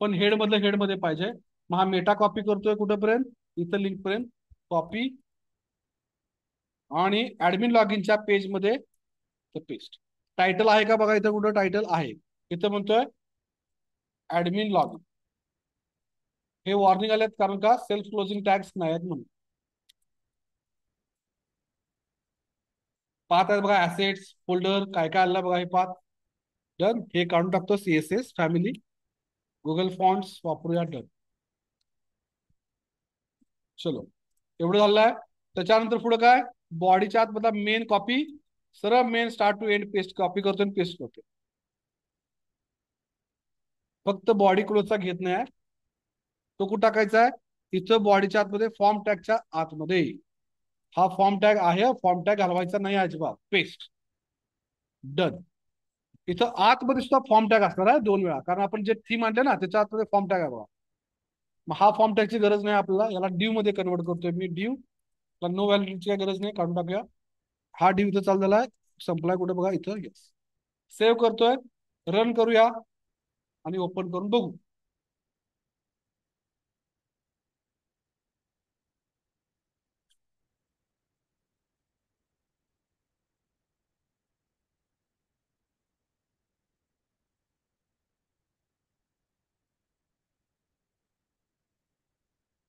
पण हेड मधलं हेड मध्ये पाहिजे. मग हा मेटा कॉपी करतोय कुठेपर्यंत, इथं लिंक पर्यंत कॉपी, आणि ऍडमिन लॉग इनच्या पेज मध्ये पेस्ट. टायटल आहे का बघा, इथं कुठं टायटल आहे, इथं म्हणतोय ऍडमिन लॉग इन. हे वॉर्निंग आलेत कारण का, सेल्फ क्लोजिंग टॅग्स नाही आहेत म्हणून. पाहत आहे बघा, ऍसेट्स फोल्डर काय काय आलं बघा, हे पाहत. डन. हे काढून टाकतो, CSS फॅमिली, गुगल फॉन्ट्स वापरूया. डन. चलो, एवढं झालं आहे. त्याच्यानंतर पुढे काय, बॉडीच्या आत बघा मेन कॉपी, सरळ main start to end paste copy करतो आणि पेस्ट करतो. फक्त बॉडी क्लोजचा घेत नाही, तो कुठं टाकायचा आहे, इथं बॉडीच्या आतमध्ये फॉर्म टॅगच्या आतमध्ये. हा फॉर्म टॅग आहे, फॉर्म टॅग घालवायचा नाही अजिबात. पेस्ट. डन. इथं आतमध्ये सुद्धा फॉर्म टॅग असणार आहे 2 वेळा, कारण आपण जे थीम आणले ना त्याच्या आतमध्ये फॉर्म टॅग आहे बघा. मग हा फॉर्म टॅगची गरज नाही आपल्याला, याला ड्यू मध्ये कन्वर्ट करतोय मी. ड्यू नो व्हॅल्यूची काय गरज नाही, काढून टाकूया. हा ड्यू इथं चालू झालाय, संपलाय कुठे बघा इथं. येस. सेव्ह करतोय, रन करूया, आणि ओपन करून बघू.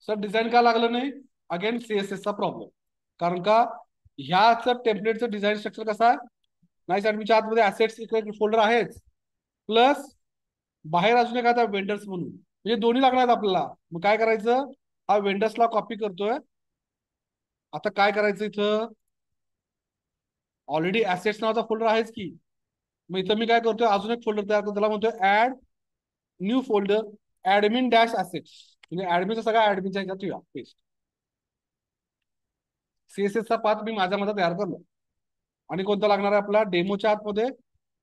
सर डिझाईन का लागलं नाही, अगेन CSS चा प्रॉब्लेम. कारण का, ह्याच टेम्पलेटचं डिझाईन स्ट्रक्चर कसं आहे, नाईस ऍडमिनच्या आतमध्ये ऍसेट्स इकडे फोल्डर आहेच, प्लस बाहेर अजून एक आता वेंडर्स म्हणून, म्हणजे दोन्ही लागणार आहेत आपल्याला. मग काय करायचं, हा वेंडर्सला कॉपी करतोय. आता काय करायचं, इथं ऑलरेडी ऍसेट्स नावाचा फोल्डर आहेच की. मग इथं मी काय करतोय, अजून एक फोल्डर तयार करतो, त्याला म्हणतोय add new folder, admin dash assets. म्हणजे ऍडमिनचा सगळा ऍडमिनच्या ह्याच्यात ठेवा, पेस्ट. CSS चा पाथ मी माझ्या मध्ये तयार करलो. आणि कोणता लागणार आहे आपला, डेमोच्या आतमध्ये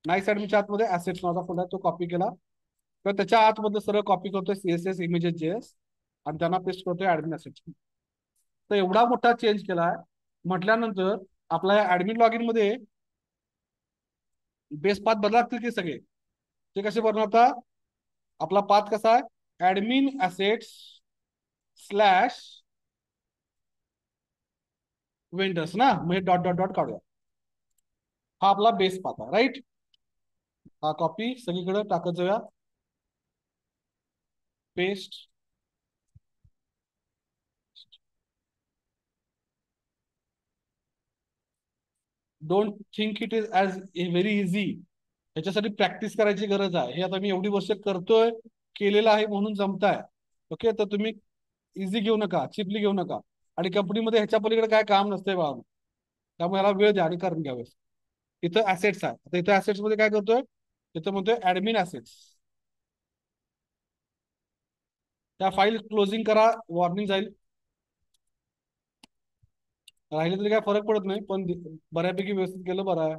नाईस ऍडमिनच्या आतमध्ये ऍसेट्स नावाचा फोल्डर, तो कॉपी केला. तर त्याच्या आतमध्ये सरळ कॉपी करतोय CSS इमेजेस JS, आणि त्यांना पेस्ट करतोय ऍडमिन ऍसेट्स. तर एवढा मोठा चेंज केलाय म्हटल्यानंतर आपल्या ऍडमिन लॉग इन मध्ये बेस पाथ बदला लागतील की सगळे. ते कसे बनवता, आपला पाथ कसा आहे, ऍडमिन ऍसेट्स स्लॅश वेंडर्स ना, म्हणजे डॉट डॉट डॉट काढूया. हा आपला बेस पाथ आहे, राईट. हा कॉपी सगळीकडे टाकत जाऊया, paste. Don't think it is as very easy. ह्याच्यासाठी प्रॅक्टिस करायची गरज आहे. हे आता मी एवढी वर्ष करतोय, केलेलं आहे म्हणून जमताय. ओके, तर तुम्ही इझी घेऊ नका, चिपली घेऊ नका. आणि कंपनीमध्ये ह्याच्या पलीकडे काय काम नसतंय बाबा, त्यामुळे याला वेळ द्या आणि करून घ्यावे. इथं ऍसेट्स आहे, आता इथं ऍसेट्स मध्ये काय करतोय, इथं म्हणतोय ऍडमिन ऍसेट्स. त्या फाईल क्लोजिंग करा, वॉर्निंग जाईल. राहिले तरी काय फरक पडत नाही, पण बऱ्यापैकी व्यवस्थित केलं बरं आहे.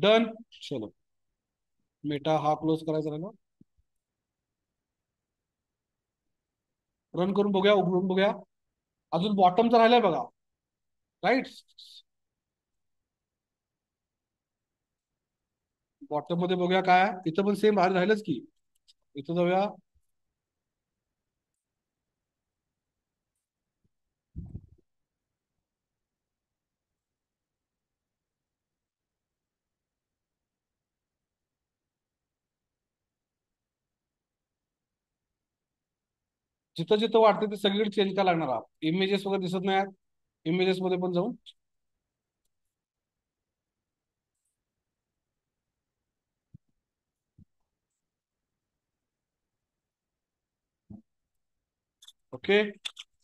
डन. चलो, मेटा हा क्लोज करायचा राहिला. रन करून बघूया, उघडून बघूया. अजून बॉटमचं राहिलंय बघा. राईट. बॉटम मध्ये बघूया काय आहे. इथं पण सेम राहिलंच की. इथं जाऊया. जिथं जिथं वाटतं ते सगळीकडे चेंज करायला लागणार. इमेजेस वगैरे दिसत नाही. इमेजेस मध्ये पण जाऊन. ओके.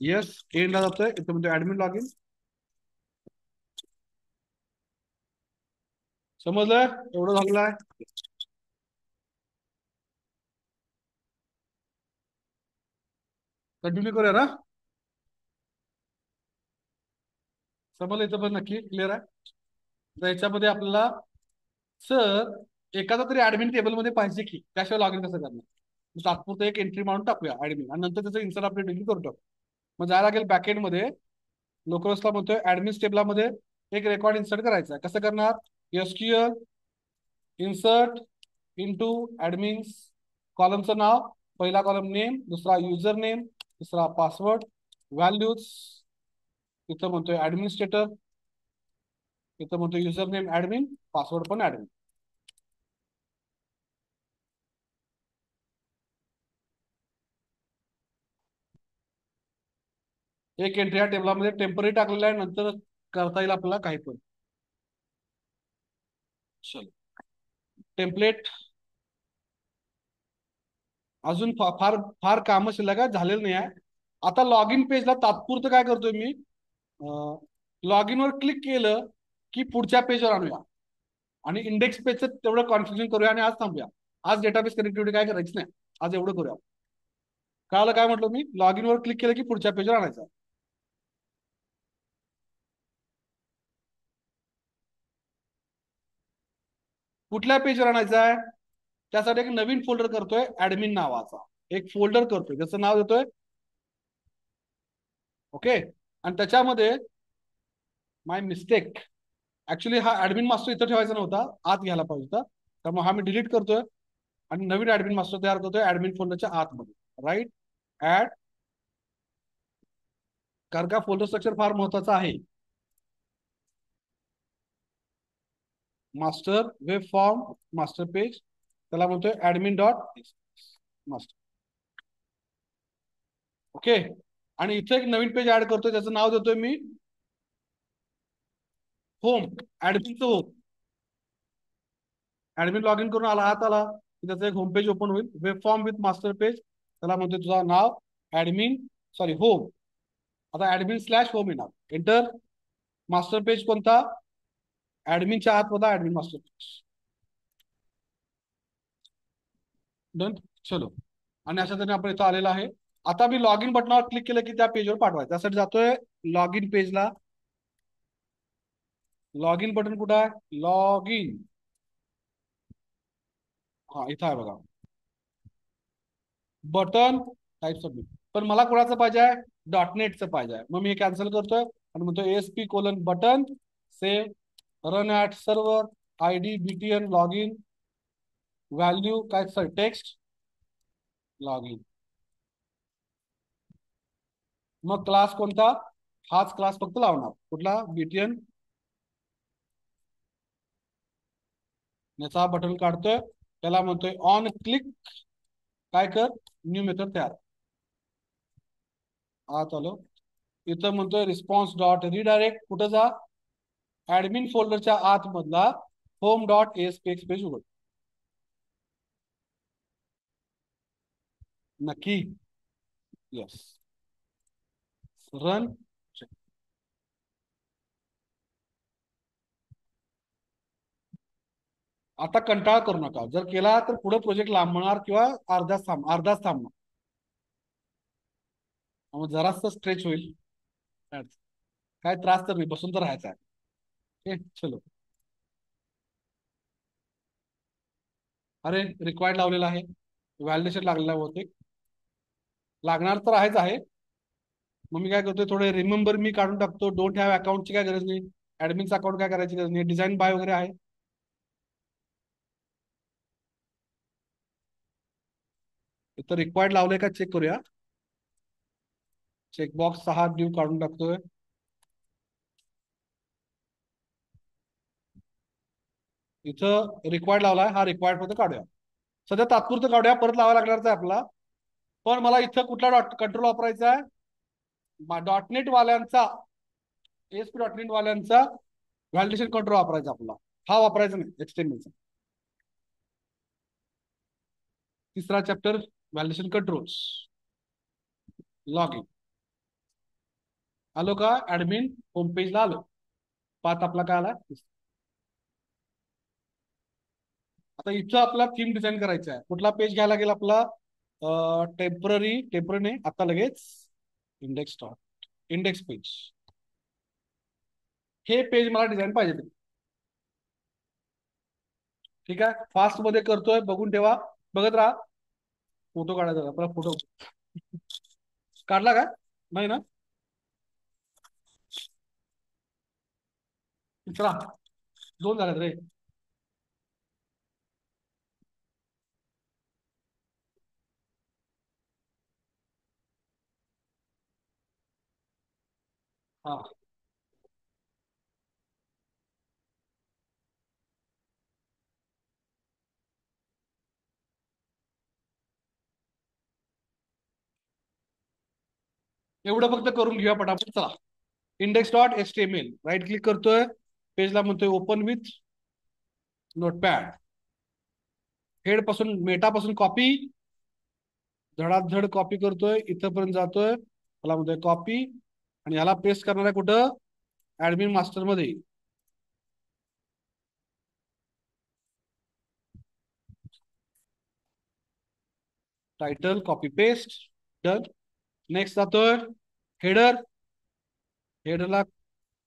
येस, एंडला जातोय. इथं म्हणजे ऍडमिन लॉग इन. समजलं एवढं झालेलं आहे. कंटिन्यू करूया ना. समजलं इथं पण नक्की क्लिअर आहे. तर याच्यामध्ये आपल्याला सर एखादा तरी ऍडमिन टेबल मध्ये पाहिजे की, त्याशिवाय लॉग इन कसं करणार. तात्पुरतं एक एंट्री मारून टाकूया ऍडमिन, आणि नंतर त्याचं इन्सर्ट अपडेट डिलीट करून टाकू. मग जायला लागेल बॅकएंड मध्ये. लोकलला म्हणतोय ऍडमिन टेबलामध्ये एक रेकॉर्ड इन्सर्ट करायचा आहे. कसं करणार. SQL insert into admins. कॉलमचं नाव, पहिला कॉलम नेम, दुसरा युजर नेम, तिसरा पासवर्ड, व्हॅल्यूज. इथं म्हणतोय ऍडमिनिस्ट्रेटर. इथं म्हणतोय युजर नेम ऍडमिन, पासवर्ड पण ऍडमिन. एक एंट्री या टेबलामध्ये टेम्पररी टाकलेला आहे, नंतर करता येईल आपल्याला काही पण. चलो, टेम्पलेट. अजून फार फार काम शिल्लक आहे, झालेलं नाही आहे. आता लॉग इन पेजला तात्पुरतं काय करतोय मी. लॉग इन वर क्लिक केलं की पुढच्या पेजवर आणूया, आणि इंडेक्स पेजचं तेवढं कॉन्फिगरेशन करूया, आणि आज थांबूया. आज डेटाबेस कनेक्टिव्हिटी काय करायची नाही, आज एवढं करूया. कळालं काय म्हटलं मी. लॉग इन वर क्लिक केलं की पुढच्या पेजवर आणायचं. कुठल्या पेजवर आणायचं आहे. त्यासाठी एक नवीन फोल्डर करतोय ऍडमिन नावाचा. एक फोल्डर करतोय ज्याचं नाव देतोय. ओके. आणि त्याच्यामध्ये माय मिस्टेक, ऍक्च्युली हा ऍडमिन मास्टर इथं ठेवायचा नव्हता, आत घ्यायला पाहिजे होता. त्यामुळे हा मी डिलीट करतोय आणि नवीन ऍडमिन मास्टर तयार करतोय ऍडमिन फोल्डरच्या आतमध्ये. राईट. ऍड. कारण का फोल्डर स्ट्रक्चर फार महत्वाचं आहे. Master web form, master page, त्याला म्हणतोय ऍडमिन डॉट मास्टर. ओके. आणि इथे एक नवीन पेज ऍड करतोय, त्याचं नाव देतोय मी होम. ऍडमिनचं होम. ऍडमिन लॉग इन करून आला, आत आला की त्याचं एक होम पेज ओपन होईल. Web form with master page, त्याला म्हणतोय तुझं नाव ऍडमिन, सॉरी होम. आता ऍडमिन स्लॅश होम येणार. एंटर. मास्टर पेज कोणता. ऍडमिनच्या आत बघा, ऍडमिन मास्टर पेज. डन. चलो. आणि अशा तऱ्हेने आपण इथं आलेला आहे. आता मी लॉग इन बटनावर क्लिक केलं की त्या पेजवर पाठवायचं. त्यासाठी जातोय लॉग इन पेजला. लॉग इन बटन कुठं आहे. Log in. हा इथं आहे बघा. Button type submit. पण मला कोणाचं पाहिजे आहे. डॉटनेटचं पाहिजे आहे. मग मी कॅन्सल करतोय आणि म्हणतो ASP colon button save run at server ID BTN log in value काय सर टेक्स्ट लॉग इन. मग क्लास कोणता. हाच क्लास फक्त लावणार. कुठला. BTN. याचा बटन काढतोय, त्याला म्हणतोय ऑन क्लिक काय कर न्यू मेथड तयार. आत आलो. इथं म्हणतोय रिस्पॉन्स डॉट रिडायरेक्ट. कुठं जा. ऍडमिन फोल्डरच्या आत मधला होम डॉट ASPX पेज उघड. नक्की. यस. रन. आता कंटाळा करू नका. जर केला तर पुढे प्रोजेक्ट लांबणार किंवा अर्धाच थांबणार. मग जरासं स्ट्रेच होईल. काय त्रास तर नाही, बसून तर राहायचा आहे. चलो. अरे रिक्वायर्ड लावलेला आहे, व्हॅलिडेशन लागलेला होते, लागणार तर आहे. मग मी काय करतोय, थोडे रिमेंबर मी काढून टाकतो, डोंट हॅव अकाउंटची काय गरज नाही, ऍडमिनचा अकाउंट काय करायची गरज नाही, डिझाईन बाय वगैरे आहे. इथं रिक्वायर्ड लावलंय का चेक करूया. चेकबॉक्स 6 ड्यू काढून टाकतोय. इथं रिक्वायर्ड लावलाय, हा रिक्वायर्ड मध्ये काढूया. सध्या तात्पुरतं काढूया, परत लावायला लागणारच आहे आपला. पण मला इथं कुठला कंट्रोल वापरायचा आहे, डॉटनेट वाल्यांचा, एसपी डॉटनेट वाल्यांचा व्हॅलिडेशन कंट्रोल वापरायचा आपला, हा वापरायचा नाही एक्सटेंडचा. तिसरा chapter validation controls. Log in आलो का, ऍडमिन होम पेजला आलो, पाथ आपला काय आला. आता इथं आपला थीम डिझाईन करायचा आहे, कुठला पेज घ्यायला लागेल आपला, टेम्पररी नाही आता लगेच, इंडेक्स डॉट इंडेक्स पेज, हे पेज मला डिझाईन पाहिजे. ठीक आहे, फास्ट मध्ये करतोय, बघून ठेवा, बघत राहा. फोटो काढायचा आपला, फोटो काढला का, नाही ना. चला, 2 झाल्यात रे. हा, एवढं फक्त करून घेऊया पटापट, चला. Index dot H T M L, right click करतोय, पेजला म्हणतोय ओपन विथ नोटपॅड, हेड पासून मेटा पासून कॉपी, धडाधड कॉपी करतोय, इथपर्यंत जातोय, मला म्हणतोय कॉपी, आणि याला पेस्ट करणार आहे कुठं, ऍडमिन मास्टर मध्ये. Title copy paste, done. Next जातोय हेडर, हेडरला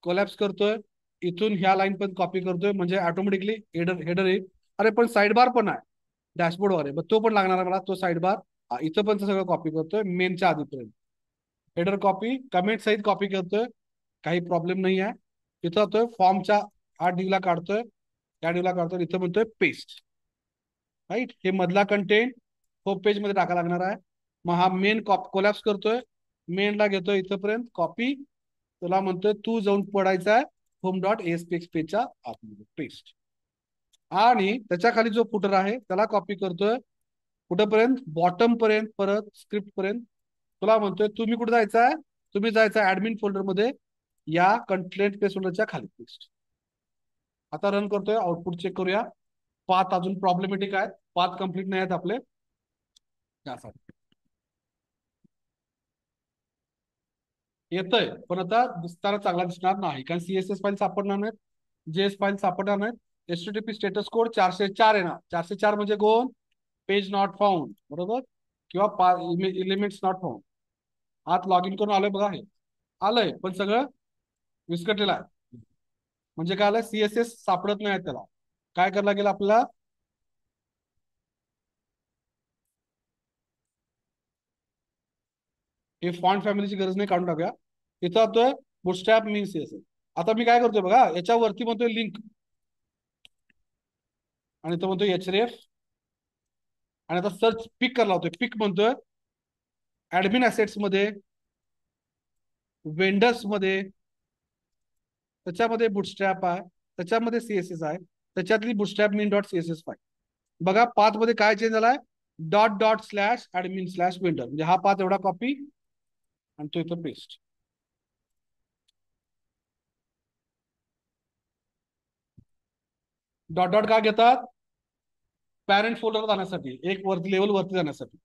कोलॅप्स करतोय, इथून ह्या लाईन पण कॉपी करतोय, म्हणजे ऑटोमॅटिकली हेडर हेडर येईल. अरे पण साईड बार पण आहे डॅशबोर्ड वर आहे, मग तो पण लागणार आहे मला, तो साईड बार. इथं पण सगळं कॉपी करतोय मेनच्या आधीपर्यंत, हेडर कॉपी, कमेंट सहित कॉपी करतोय, काही प्रॉब्लेम नाही आहे. इथं जातोय फॉर्मच्या 8 ला काढतोय, त्या ला काढतोय, इथं म्हणतोय पेस्ट, राईट. हे मधला कंटेंट होम पेज मध्ये टाका लागणार आहे. मग हा मेन कोलॅप्स करतोय, मेनला घेतोय इथपर्यंत कॉपी, तुला म्हणतोय तू जाऊन पडायचा आहे होम डॉट एसपीएक्स पेजच्या आतमध्ये, पेस्ट. आणि त्याच्या खाली जो फुटर आहे त्याला कॉपी करतोय कुठेपर्यंत, बॉटम पर्यंत, परत स्क्रिप्ट पर्यंत. तुला म्हणतोय तुम्ही कुठे जायचं आहे, तुम्ही जायचं ऍडमिन फोल्डर मध्ये, या कंटेंट पेज फोल्डरच्या खाली, पेस्ट. आता रन करतोय, आउटपुट चेक करूया. पाथ अजून प्रॉब्लेमॅटिक आहेत, पाथ कंप्लीट नाही आहेत आपले, त्यासाठी येतंय, पण आता दिसताना चांगला दिसणार नाही, कारण सीएसएस फाईल सापडणार नाहीत, जेएस फाईल सापडणार नाहीत. एचटीटीपी स्टेटस कोड 404 आहे ना, 404 म्हणजे कोण, पेज नॉट फाउंड, बरोबर, किंवा एलिमेंट्स नॉट फाउंड. आत लॉग इन करून आलोय बघा, हे आलंय पण सगळं विस्कटलेलं आहे, म्हणजे काय आलंय, सीएसएस सापडत नाही त्याला. काय करायला लागेल आपल्याला, हे फॉन्ट फॅमिलीची गरज नाही, काढून टाकूया. इथं जातोय बुटस्ट्रॅप मीन सीएसएस. आता मी काय करतोय बघा, याच्यावरती म्हणतोय लिंक, आणि तो म्हणतोय एचरेफ, आणि आता सर्च पिक करायला होतोय, पिक म्हणतोय ऍडमिन असेट्स मध्ये, वेंडर्स मध्ये, त्याच्यामध्ये बुटस्ट्रॅप आहे, त्याच्यामध्ये सीएसएस आहे, त्याच्यातली बुटस्ट्रॅप मीन डॉट सीएसएस फाईल. बघा पाथ मध्ये काय चेंज झालाय, dot dot slash admin slash vendor, म्हणजे हा पाथ एवढा कॉपी, आणि तो इथं पेस्ट. डॉट डॉट का घेतात, पॅरेंट फोल्डर जाण्यासाठी, एक वरती लेवल वरती जाण्यासाठी.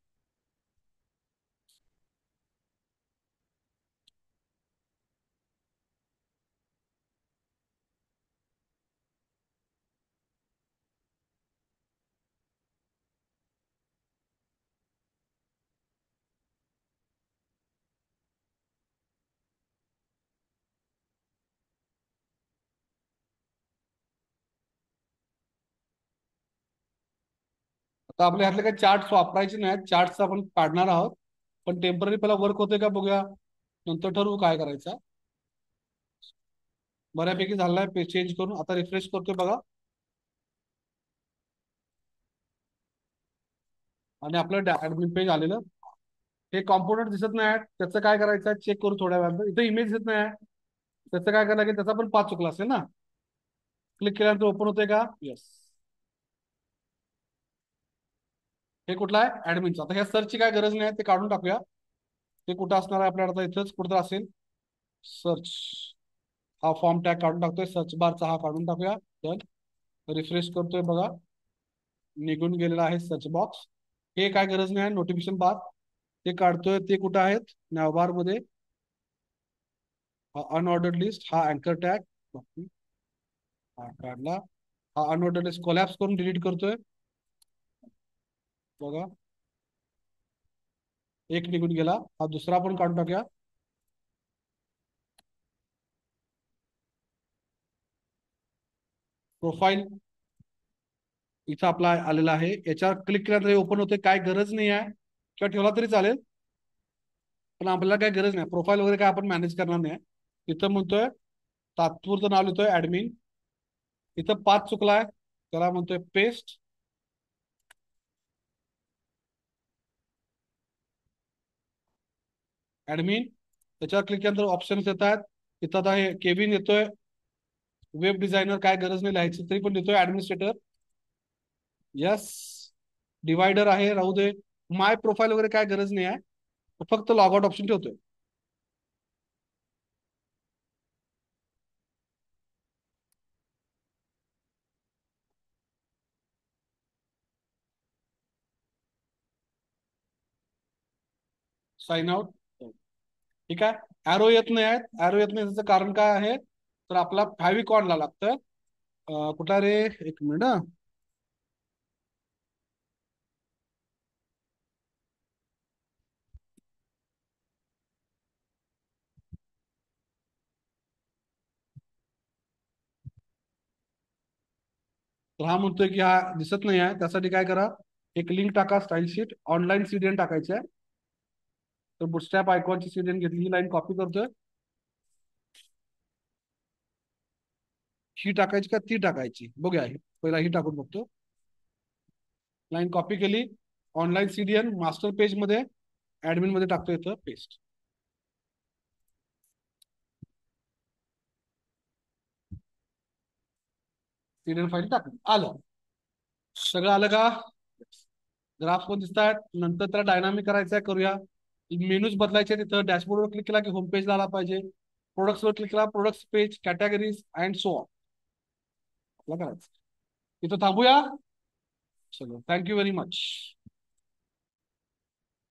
तर आपल्या ह्यातले काही चार्ट्स वापरायचे नाहीत, चार्ट्स आपण काढणार आहोत. पण टेम्पररी पहिला वर्क होते का बघूया, नंतर ठरवू काय करायचं. बऱ्यापैकी झालाय पेज चेंज करून. आता रिफ्रेश करतोय बघा, आणि आपलं ऍडमिन पेज आलेलं. हे कॉम्पोनंट दिसत नाही आहेत, त्याचं काय करायचं, चेक करू थोड्या वेळानंतर. इथे इमेज दिसत नाही आहे, त्याचं काय करायला लागेल, त्याचा पण पाथ चुकला असेल ना. क्लिक केल्यानंतर ओपन होते का, येस. हे कुठला आहे, ऍडमिनचा. आता ह्या सर्चची काय गरज नाही, ते काढून टाकूया. ते कुठं असणार आहे आपल्याला, आता इथंच कुठं असेल. सर्च, हा फॉर्म टॅग काढून टाकतोय, सर्च बारचा हा काढून टाकूया. तर रिफ्रेश करतोय बघा, निघून गेलेला आहे सर्च बॉक्स. हे काय गरज नाही, नोटिफिकेशन बार ते काढतोय. ते कुठं आहेत, नॅवबार मध्ये. हा अनऑर्डर्ड लिस्ट, हा अँकर टॅग, हा काढला. हा अनऑर्डर्ड लिस्ट कोलॅप्स करून डिलीट करतोय बघा. एक निघून गेला, हा दुसरा पण काढून टाकूया. प्रोफाईल इथं आपला आलेला आहे, याच्यावर क्लिक केल्यानंतर ओपन होते. काय गरज नाही आहे, किंवा ठेवला तरी चालेल, पण आपल्याला काय गरज नाही. प्रोफाईल वगैरे काय आपण मॅनेज करणार नाही. इथं म्हणतोय तात्पुरतं नाव लिहितोय ऍडमिन. इथं पाथ चुकलाय, त्याला म्हणतोय पेस्ट. ऍडमिन, त्याच्यावर क्लिक केल्यानंतर ऑप्शन्स येत आहेत. इथं आता हे केबिन येतोय, वेब डिझायनर काय गरज नाही लिहायची, तरी पण लिहितोय ऍडमिनिस्ट्रेटर. यस. डिवायडर आहे, राहू दे. माय प्रोफाईल वगैरे काय गरज नाही आहे, फक्त लॉग आउट ऑप्शन ठेवतोय. Sign out. ठीक आहे. ऍरो येत नाही आहेत, ऍरो येत नाही त्याचं कारण काय आहे, तर आपला फॅविकॉनला लागतं. कुठला रे, एक मिनिट. तर हा म्हणतोय की हा दिसत नाही आहे, त्यासाठी काय करा, एक लिंक टाका, स्टाईल शीट ऑनलाईन सीडीएन टाकायची आहे. तर बुटस्ट्रॅप आयकॉनची सीडीएन घेतली, ही लाईन कॉपी करतोय. ही टाकायची का ती टाकायची बघूया, पहिला ही टाकून बघतो. लाईन कॉपी केली, ऑनलाईन सीडीएन मास्टर पेज मध्ये ऍडमिन मध्ये टाकतो, इथं पेस्ट. सीडीएन फाईल टाकली, आलं. सगळं आलं का, ग्राफ पण दिसत आहेत. नंतर त्याला डायनामिक करायचं आहे, करूया. मेनूज बदलायचे, तिथं डॅशबोर्डवर क्लिक केला की होम पेजला आला पाहिजे. प्रोडक्ट्सवर क्लिक केला, products page, categories and so on आपला करायचं. इथं थांबूया. चलो, थँक्यू व्हेरी मच.